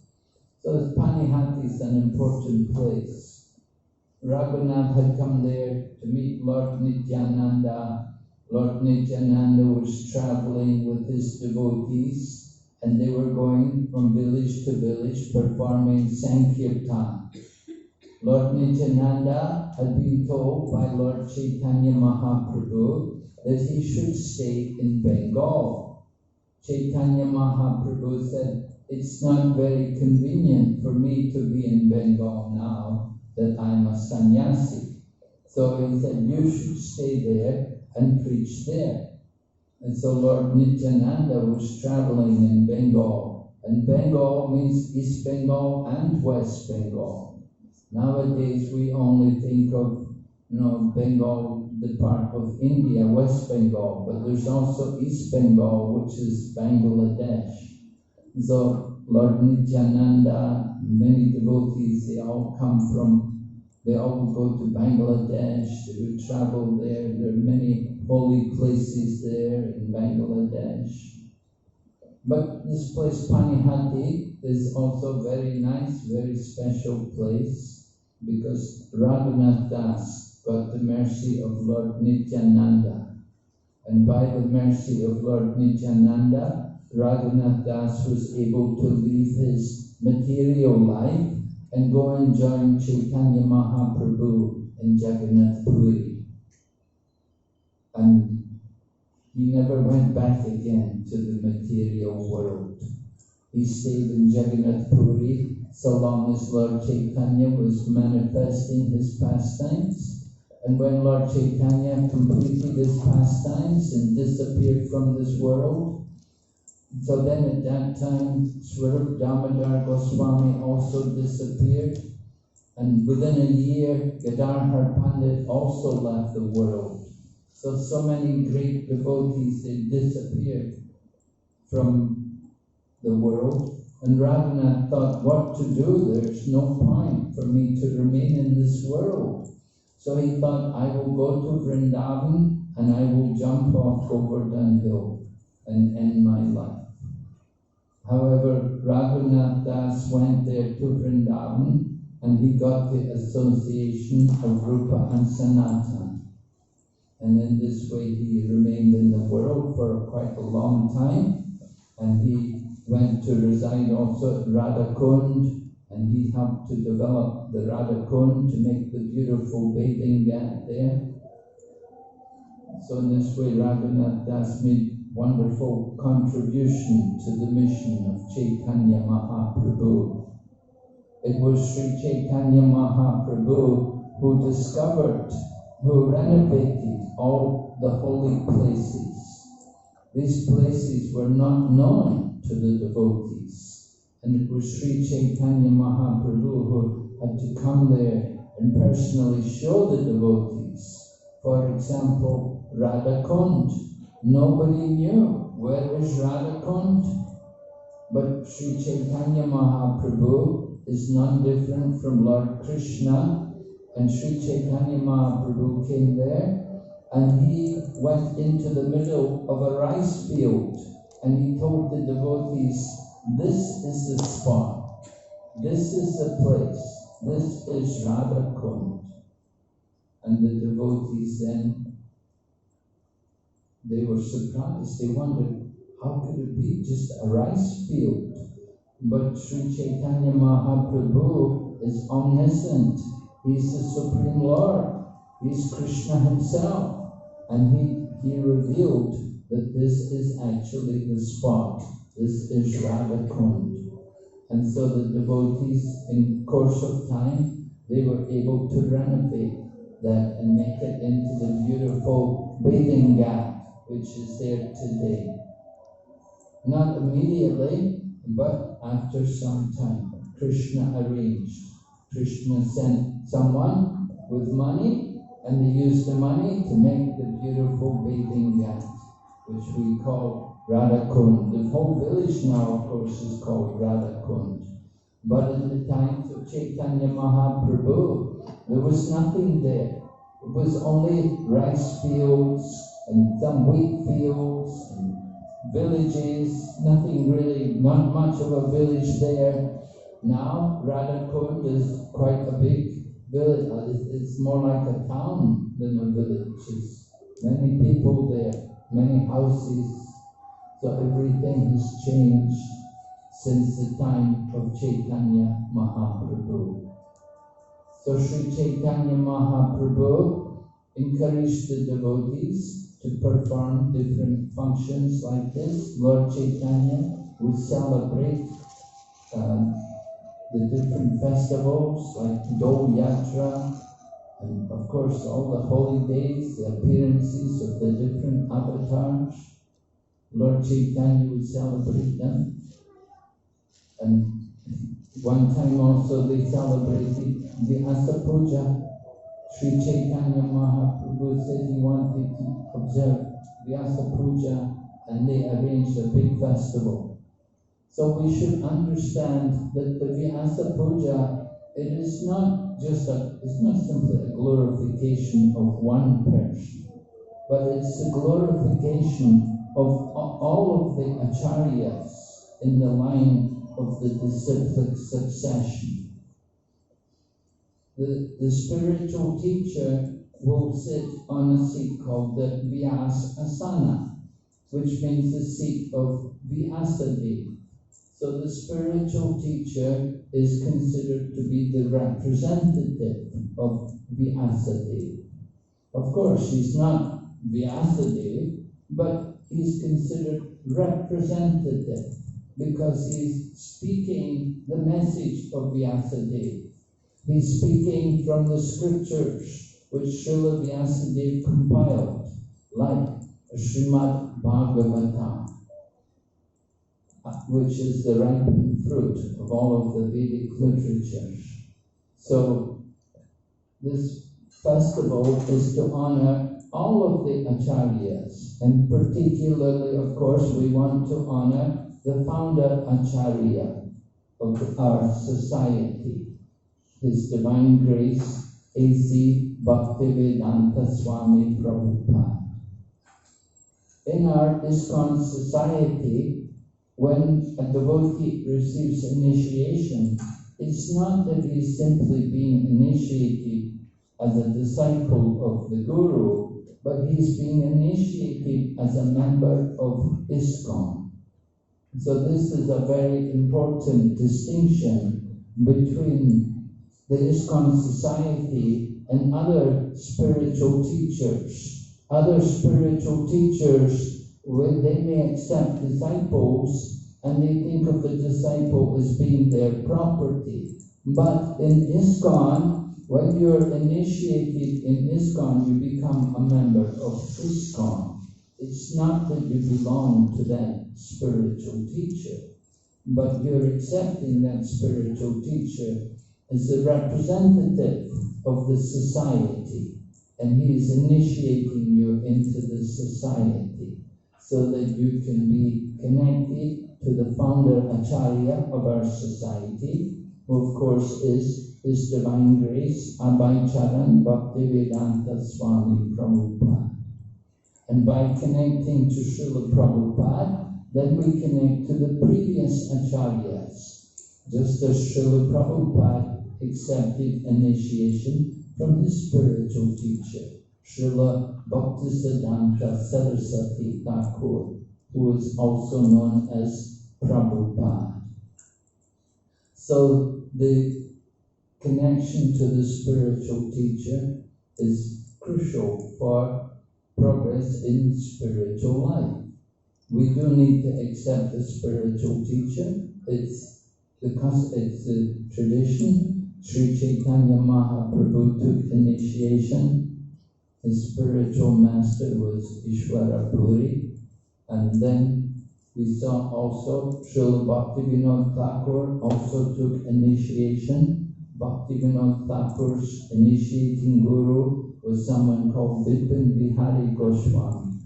So Panihati is an important place. Raghunath had come there to meet Lord Nityananda. Lord Nityananda was traveling with his devotees, and they were going from village to village performing Sankirtan. Lord Nityananda had been told by Lord Chaitanya Mahaprabhu that he should stay in Bengal. Chaitanya Mahaprabhu said, "It's not very convenient for me to be in Bengal now that I'm a sannyasi." So he said, "You should stay there and preach there." And so Lord Nityananda was traveling in Bengal. And Bengal means East Bengal and West Bengal. Nowadays we only think of, Bengal, the part of India, West Bengal, but there's also East Bengal, which is Bangladesh. So Lord Nityananda, many devotees, they all would go to Bangladesh, they would travel there. There are many holy places there in Bangladesh. But this place, Panihati, is also very nice, very special place, because Raghunath Das got the mercy of Lord Nityananda. And by the mercy of Lord Nityananda, Raghunath Das was able to leave his material life and go and join Chaitanya Mahaprabhu in Jagannath Puri. And he never went back again to the material world. He stayed in Jagannath Puri so long as Lord Chaitanya was manifesting his pastimes. And when Lord Chaitanya completed his pastimes and disappeared from this world, so then at that time, Swarup Damodar Goswami also disappeared. And within a year, Gadadhar Pandit also left the world. So many great devotees, they disappeared from the world. And Raghunath thought, what to do? There's no point for me to remain in this world. So he thought, I will go to Vrindavan and I will jump off Govardhan Hill and end my life. However, Raghunath Das went there to Vrindavan and he got the association of Rupa and Sanatan. And in this way he remained in the world for quite a long time. And he went to reside also at Radhakund, and he helped to develop the Radhakund to make the beautiful bathing ghat there. So in this way Raghunath Das made wonderful contribution to the mission of Chaitanya Mahaprabhu. It was Sri Chaitanya Mahaprabhu who discovered, who renovated all the holy places. These places were not known to the devotees, and it was Sri Chaitanya Mahaprabhu who had to come there and personally show the devotees. For example, Radha Kund. Nobody knew where is Radha Kund, but Sri Chaitanya Mahaprabhu is none different from Lord Krishna, and Sri Chaitanya Mahaprabhu came there and he went into the middle of a rice field and he told the devotees, this is the spot, this is the place, this is Radha Kund. And the devotees then, they were surprised, they wondered, how could it be just a rice field? But Sri Chaitanya Mahaprabhu is omniscient, he's the Supreme Lord, he's Krishna himself. And he revealed that this is actually the spot. This is Radha Kund. And so the devotees, in course of time, they were able to renovate that and make it into the beautiful bathing ghat, which is there today. Not immediately, but after some time. Krishna arranged. Krishna sent someone with money, and they used the money to make the beautiful bathing ghat, which we call Radha Kund. The whole village now, of course, is called Radha Kund. But in the times of Chaitanya Mahaprabhu, there was nothing there. It was only rice fields and some wheat fields and villages, nothing really, not much of a village there. Now, Radha Kund is quite a big village. It's more like a town than a village. It's many people there, many houses. So everything has changed since the time of Chaitanya Mahaprabhu. So Sri Chaitanya Mahaprabhu encouraged the devotees to perform different functions like this. Lord Chaitanya would celebrate the different festivals like Dol Yatra, and of course all the holy days, the appearances of the different avatars. Lord Chaitanya would celebrate them. And one time also they celebrated Vyasa Puja. Sri Chaitanya Mahaprabhu said he wanted to observe Vyasa Puja, and they arranged a big festival. So we should understand that the Vyasa Puja, it is not it's not simply a glorification of one person, but it's the glorification of all of the acharyas in the line of the disciplic succession. The spiritual teacher will sit on a seat called the Vyasa Asana, which means the seat of Vyasadeva. So the spiritual teacher is considered to be the representative of Vyasadeva. Of course, he's not Vyasadeva, but he's considered representative because he's speaking the message of Vyasadeva. He's speaking from the scriptures which Srila Vyasadeva compiled, like Srimad Bhagavatam, which is the ripened fruit of all of the Vedic literatures. So this festival is to honor all of the acharyas, and particularly, of course, we want to honor the founder acharya of our society, His Divine Grace, A.C. Bhaktivedanta Swami Prabhupada. In our ISKCON society, when a devotee receives initiation, it's not that he's simply being initiated as a disciple of the Guru, but he's being initiated as a member of ISKCON. So this is a very important distinction between the ISKCON society and other spiritual teachers. Other spiritual teachers, when they may accept disciples and they think of the disciple as being their property. But in ISKCON, When you're initiated in ISKCON, you become a member of ISKCON. It's not that you belong to that spiritual teacher, but you're accepting that spiritual teacher as a representative of the society, and he is initiating you into the society so that you can be connected to the founder Acharya of our society, who of course is His Divine Grace, Abhaycharan Bhaktivedanta Swami Prabhupada. And by connecting to Srila Prabhupada, then we connect to the previous Acharyas, just as Srila Prabhupada accepted initiation from his spiritual teacher, Srila Bhaktisiddhanta Saraswati Thakur, who is also known as Prabhupada. So the connection to the spiritual teacher is crucial for progress in spiritual life. We do need to accept the spiritual teacher. It's the tradition. Sri Chaitanya Mahaprabhu took initiation. His spiritual master was Ishwara Puri. And then we saw also Srila Bhaktivinoda Thakur also took initiation. Bhaktivinoda Thakur's initiating guru was someone called Vipin Bihari Goswami.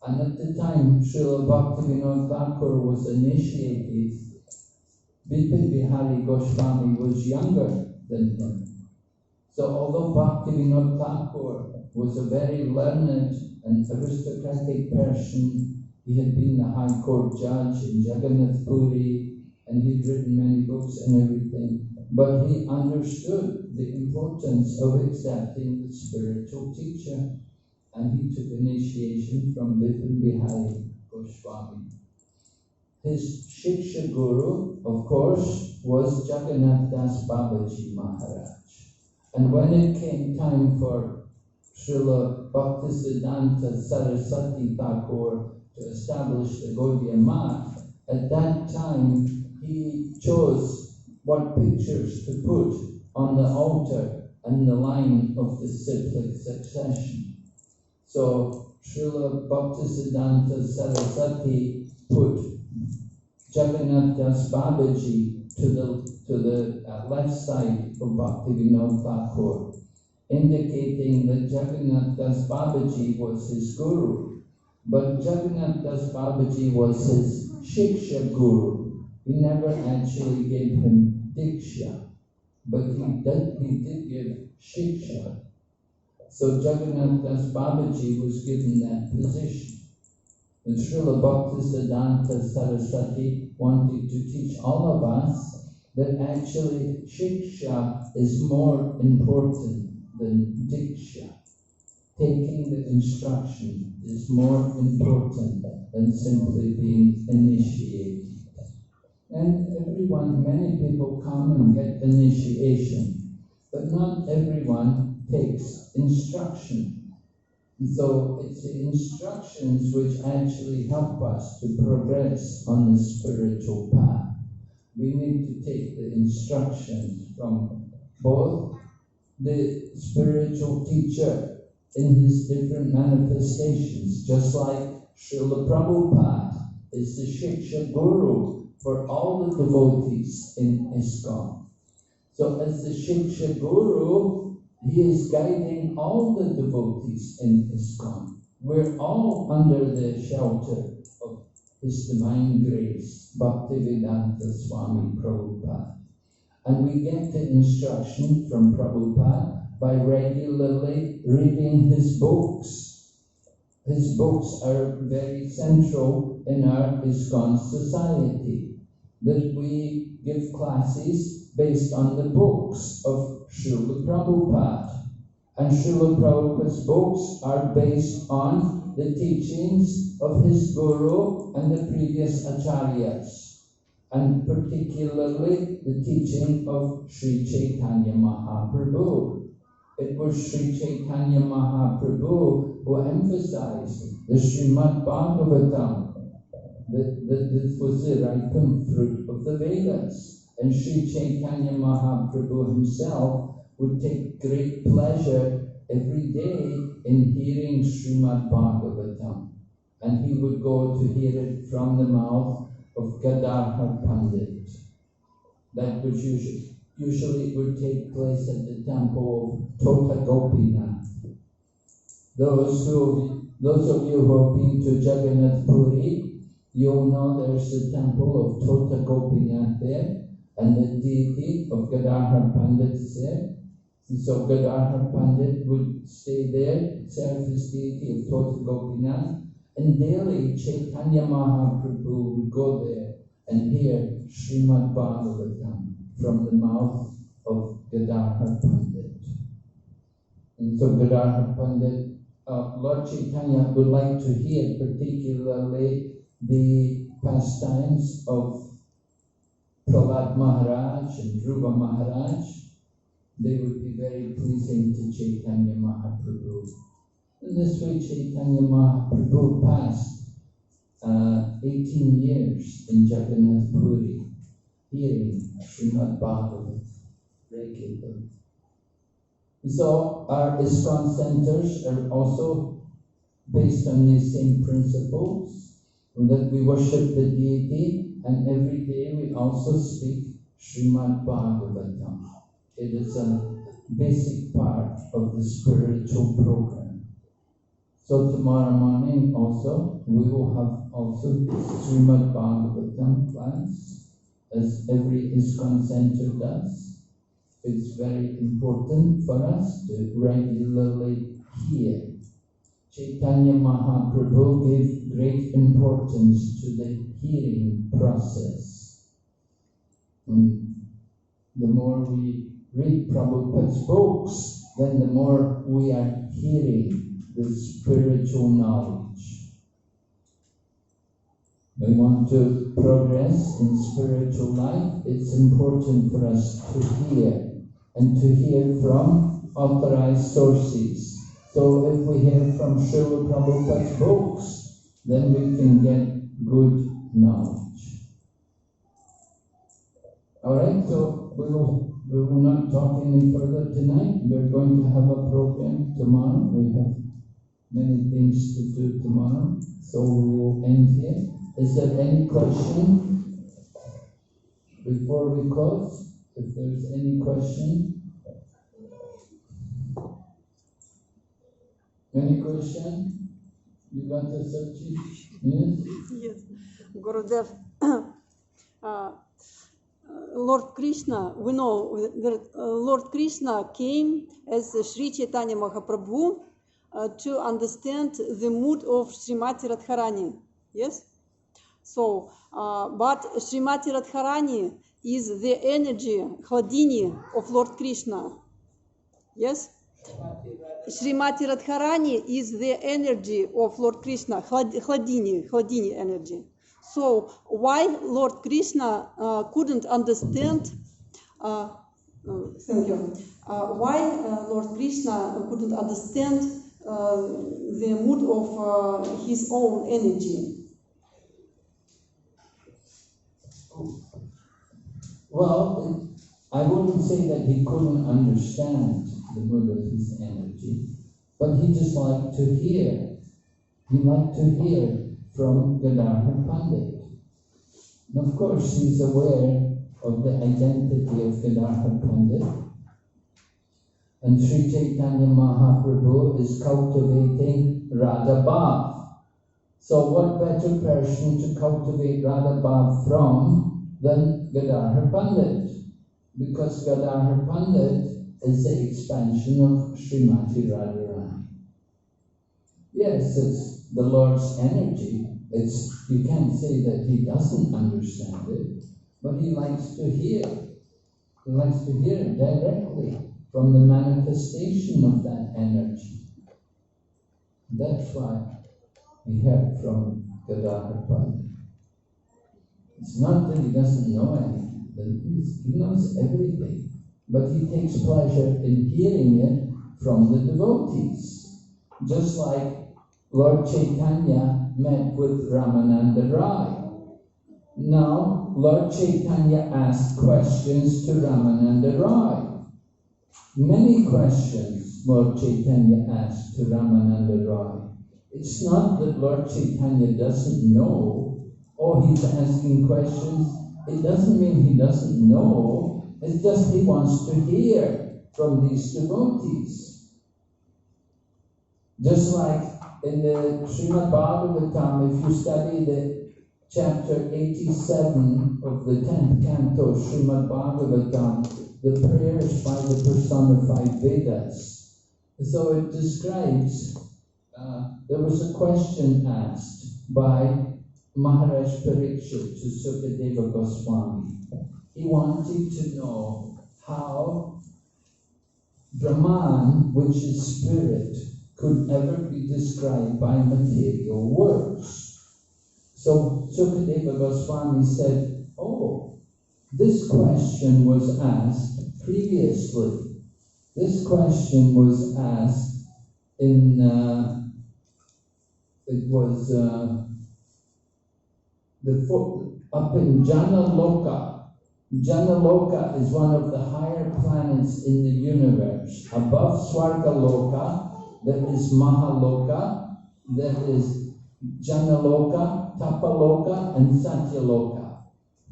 And at the time Srila Bhaktivinoda Thakur was initiated, Vipin Bihari Goswami was younger than him. So although Bhaktivinoda Thakur was a very learned and aristocratic person, he had been the High Court judge in Jagannath Puri, and he'd written many books and everything, but he understood the importance of accepting the spiritual teacher, and he took initiation from Vipin Bihari Goswami. His Shiksha Guru, of course, was Jagannath Das Babaji Maharaj. And when it came time for Srila Bhaktisiddhanta Saraswati Thakur to establish the Gaudiya Math, at that time he chose what pictures to put on the altar and the line of the cyclic succession. So Srila Bhaktisiddhanta Saraswati put Jagannath Das Babaji to the left side of Bhaktivinoda Thakur, indicating that Jagannath Das Babaji was his guru, but Jagannath Das Babaji was his Shiksha Guru. He never actually gave him Diksha, but he did give Shiksha. So Jagannath Das Babaji was given that position. And Srila Bhaktisiddhanta Saraswati wanted to teach all of us that actually Shiksha is more important than Diksha. Taking the instruction is more important than simply being initiated. And many people come and get initiation, but not everyone takes instruction. And so it's the instructions which actually help us to progress on the spiritual path. We need to take the instructions from both the spiritual teacher in his different manifestations, just like Srila Prabhupada is the Shiksha Guru for all the devotees in ISKCON. So as the Shiksha Guru, he is guiding all the devotees in ISKCON. We're all under the shelter of His Divine Grace, Bhaktivedanta Swami Prabhupada. And we get the instruction from Prabhupada by regularly reading his books. His books are very central in our ISKCON society, that we give classes based on the books of Srila Prabhupada. And Srila Prabhupada's books are based on the teachings of his Guru and the previous Acharyas, and particularly the teaching of Sri Chaitanya Mahaprabhu. It was Sri Chaitanya Mahaprabhu who emphasized the Srimad Bhagavatam, that this was the ripened fruit of the Vedas. And Sri Chaitanya Mahaprabhu himself would take great pleasure every day in hearing Srimad Bhagavatam. And he would go to hear it from the mouth of Gadadhar Pandit. That which usually would take place at the temple of Tota Gopinath. Those of you who have been to Jagannath Puri, you'll know there's the temple of Tota Gopinath there, and the deity of Gadadhar Pandit is there. And so Gadadhar Pandit would stay there, serve this deity of Tota Gopinath, and daily Chaitanya Mahaprabhu would go there and hear Srimad Bhagavatam from the mouth of Gadadhar Pandit. And so Gadadhar Pandit, Lord Chaitanya would like to hear particularly the pastimes of Prahlad Maharaj and Dhruva Maharaj. They would be very pleasing to Chaitanya Mahaprabhu. In this way, Chaitanya Mahaprabhu passed 18 years in Jagannath Puri, hearing Srimad Bhagavatam regularly. So our ISKCON centers are also based on these same principles, that we worship the deity, and every day we also speak Srimad Bhagavatam. It is a basic part of the spiritual program. So tomorrow morning also, we will have also Srimad Bhagavatam class, as every ISKCON center does. It's very important for us to regularly hear. Chaitanya Mahaprabhu gave great importance to the hearing process. And the more we read Prabhupada's books, then the more we are hearing the spiritual knowledge. We want to progress in spiritual life. It's important for us to hear, and to hear from authorized sources. So if we hear from Srila Prabhupada's books, then we can get good knowledge. Alright, so we will not talk any further tonight. We're going to have a program tomorrow. We have many things to do tomorrow, so we will end here. Is there any question before we close? If there's any question? Any question? You got the subject? Yes?
Yes. Gurudev, Lord Krishna, we know that Lord Krishna came as Sri Chaitanya Mahaprabhu to understand the mood of Srimati Radharani. Yes? So, but Srimati Radharani is the energy, Hladini, of Lord Krishna. Yes? Srimati Radharani is the energy of Lord Krishna, Hladini energy. So, why Lord Krishna couldn't understand, thank you, why Lord Krishna couldn't understand the mood of his own energy?
Well, I wouldn't say that he couldn't understand the mood of his energy, but he just liked to hear. He liked to hear from Gadadhar Pandit. And of course, he's aware of the identity of Gadadhar Pandit. And Sri Chaitanya Mahaprabhu is cultivating Radha Bhav. So what better person to cultivate Radha Bhav from than Gadadhar Pandit? Because Gadadhar Pandit is the expansion of Srimati Radharani. Yes, it's the Lord's energy. You can't say that he doesn't understand it, but he likes to hear. He likes to hear it directly from the manifestation of that energy. That's why he heard from Gadadhar Pandit. It's not that he doesn't know anything, but he knows everything. But he takes pleasure in hearing it from the devotees. Just like Lord Chaitanya met with Ramananda Rai. Now, Lord Chaitanya asked questions to Ramananda Rai. Many questions Lord Chaitanya asked to Ramananda Roy. It's not that Lord Chaitanya doesn't know, or he's asking questions. It doesn't mean he doesn't know. It's just he wants to hear from these devotees. Just like in the Srimad Bhagavatam, if you study the chapter 87 of the 10th canto, Srimad Bhagavatam, the prayers by the personified Vedas. So it describes, there was a question asked by Maharaj Parikshit to Sukadeva Goswami. He wanted to know how Brahman, which is spirit, could ever be described by material words. So Sukadeva Goswami said, oh, this question was asked previously. This question was asked in, up in Janaloka. Janaloka is one of the higher planets in the universe. Above Swargaloka, there is Mahaloka, there is Janaloka, Tapaloka, and Satyaloka.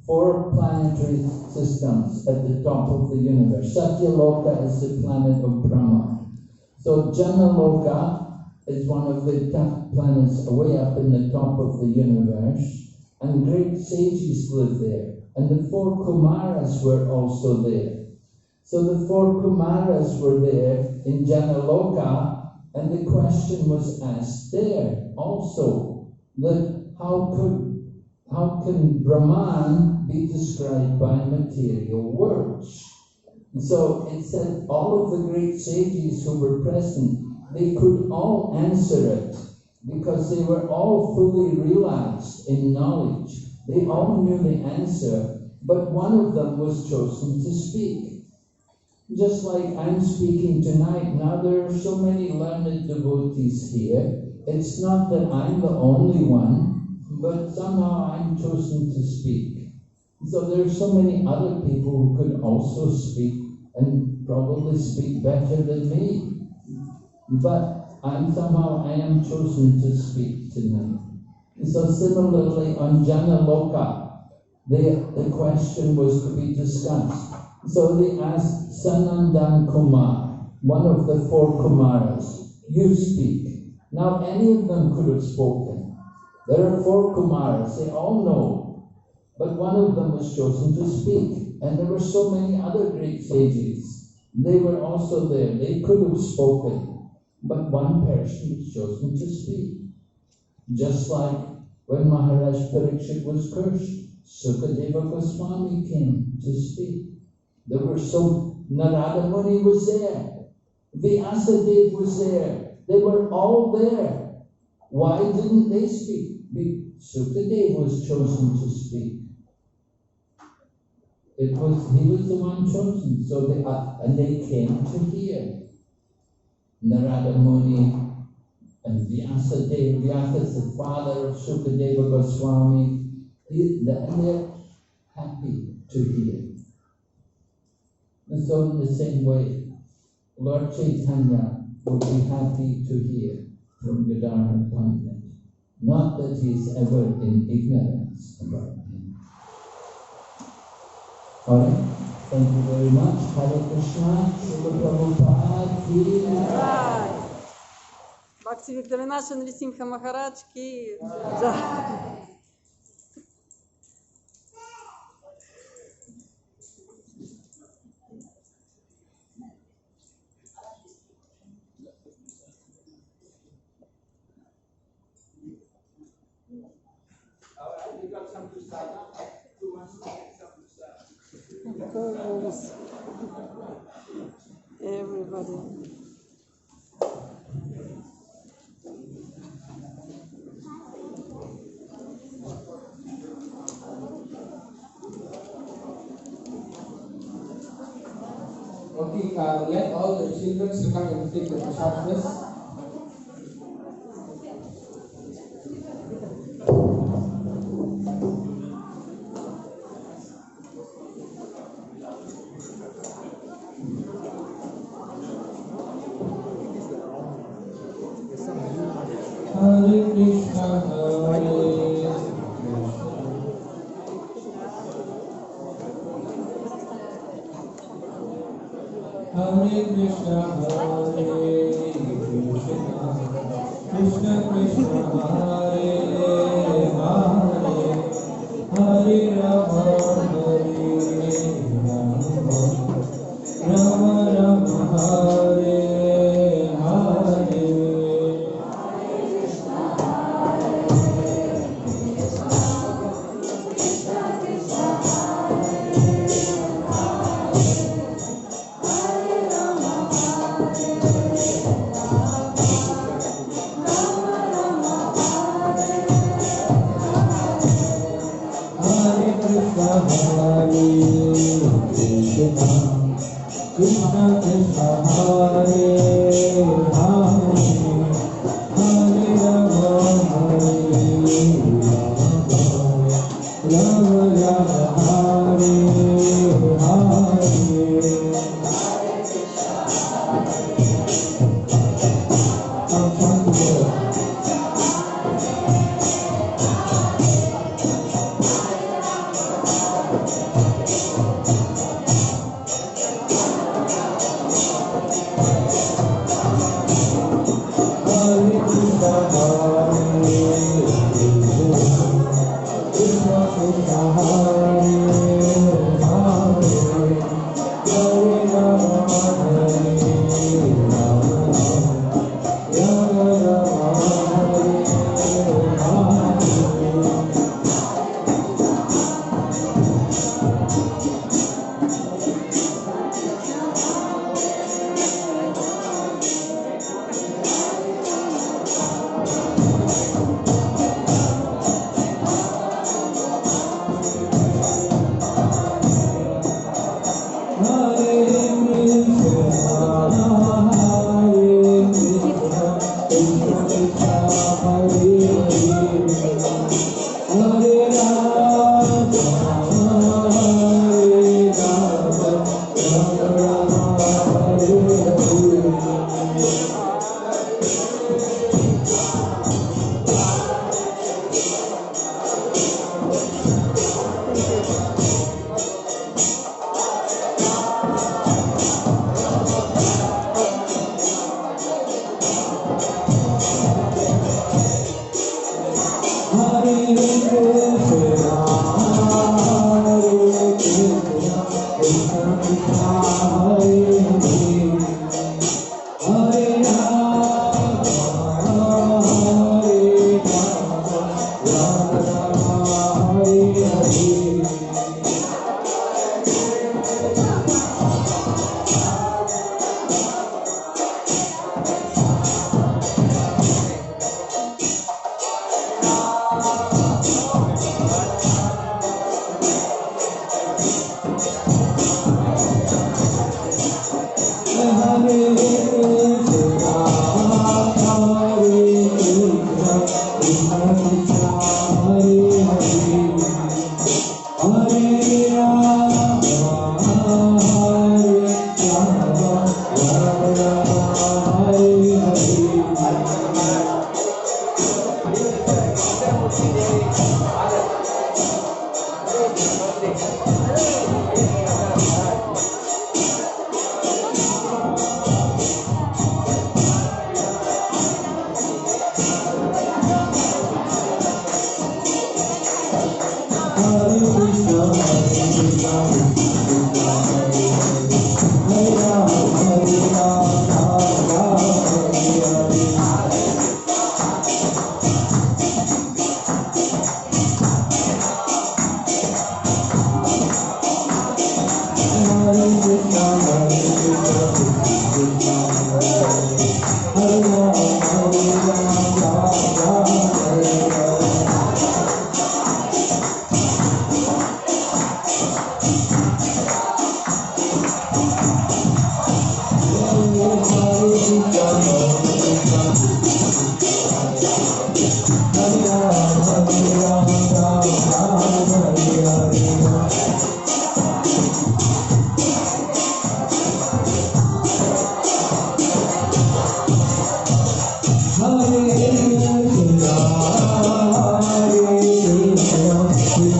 4 planetary systems at the top of the universe. Satyaloka is the planet of Brahma. So Janaloka is one of the top planets way up in the top of the universe. And great sages live there. And the 4 Kumaras were also there. So the 4 Kumaras were there in Janaloka, and the question was asked there also, that how can Brahman be described by material words? And so it said all of the great sages who were present, they could all answer it, because they were all fully realized in knowledge. They all knew the answer, but one of them was chosen to speak. Just like I'm speaking tonight, now there are so many learned devotees here. It's not that I'm the only one, but somehow I'm chosen to speak. So there are so many other people who could also speak, and probably speak better than me. But I am chosen to speak tonight. So similarly on Janaloka, the question was to be discussed. So they asked Sanandan Kumar, one of the 4 Kumaras, you speak. Now any of them could have spoken. There are 4 Kumaras, they all know. But one of them was chosen to speak. And there were so many other great sages. They were also there. They could have spoken. But one person was chosen to speak. Just like when Maharaj Parikshit was cursed, Sukadeva Goswami came to speak. Narada Muni was there. Vyasadeva was there. They were all there. Why didn't they speak? Sukadeva was chosen to speak. He was the one chosen. So they came to hear. Narada Muni and Vyasadeva. Vyasa is the father of Sukadeva Goswami. And they're happy to hear. And so in the same way, Lord Chaitanya would be happy to hear from Gadadhar Pandit. Not that he is ever in ignorance about him. Alright, thank you very much. Hare Krishna, Srila Prabhupada ki Jai.
Bhakti Vikramanacha Narasimha Maharaj ki Jai.
Alright, you got some to start now? Who wants to get some to start?
Everybody.
Okay, let all the children to come and take the prasad, please.
Hare Krishna, Krishna Krishna, Hare Hare, Hare Rama, Rama Rama, Hare Hare. Krishna Krishna, Hare Hare, Hare Rama, Rama Rama, Hare Hare.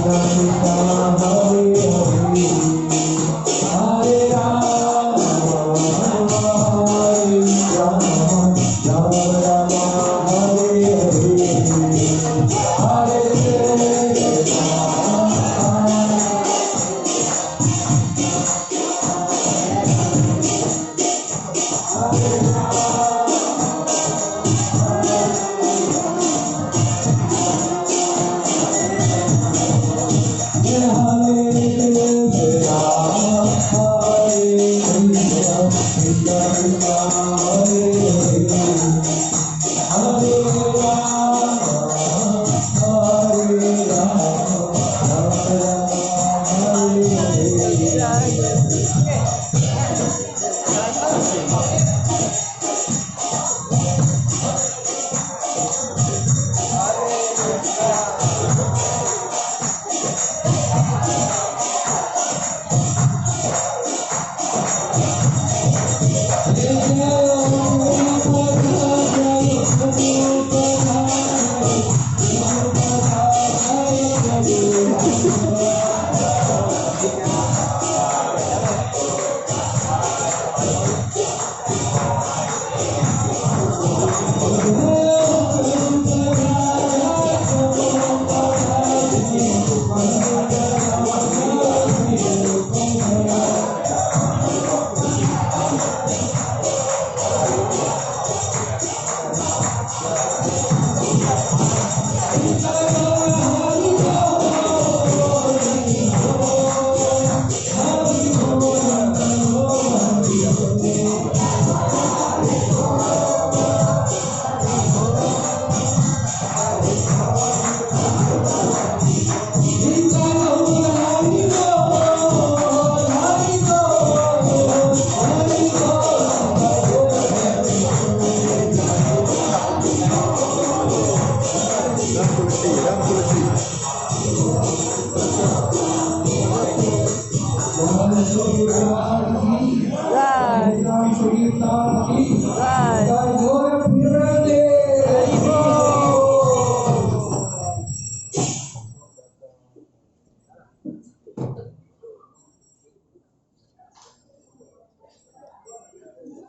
Hare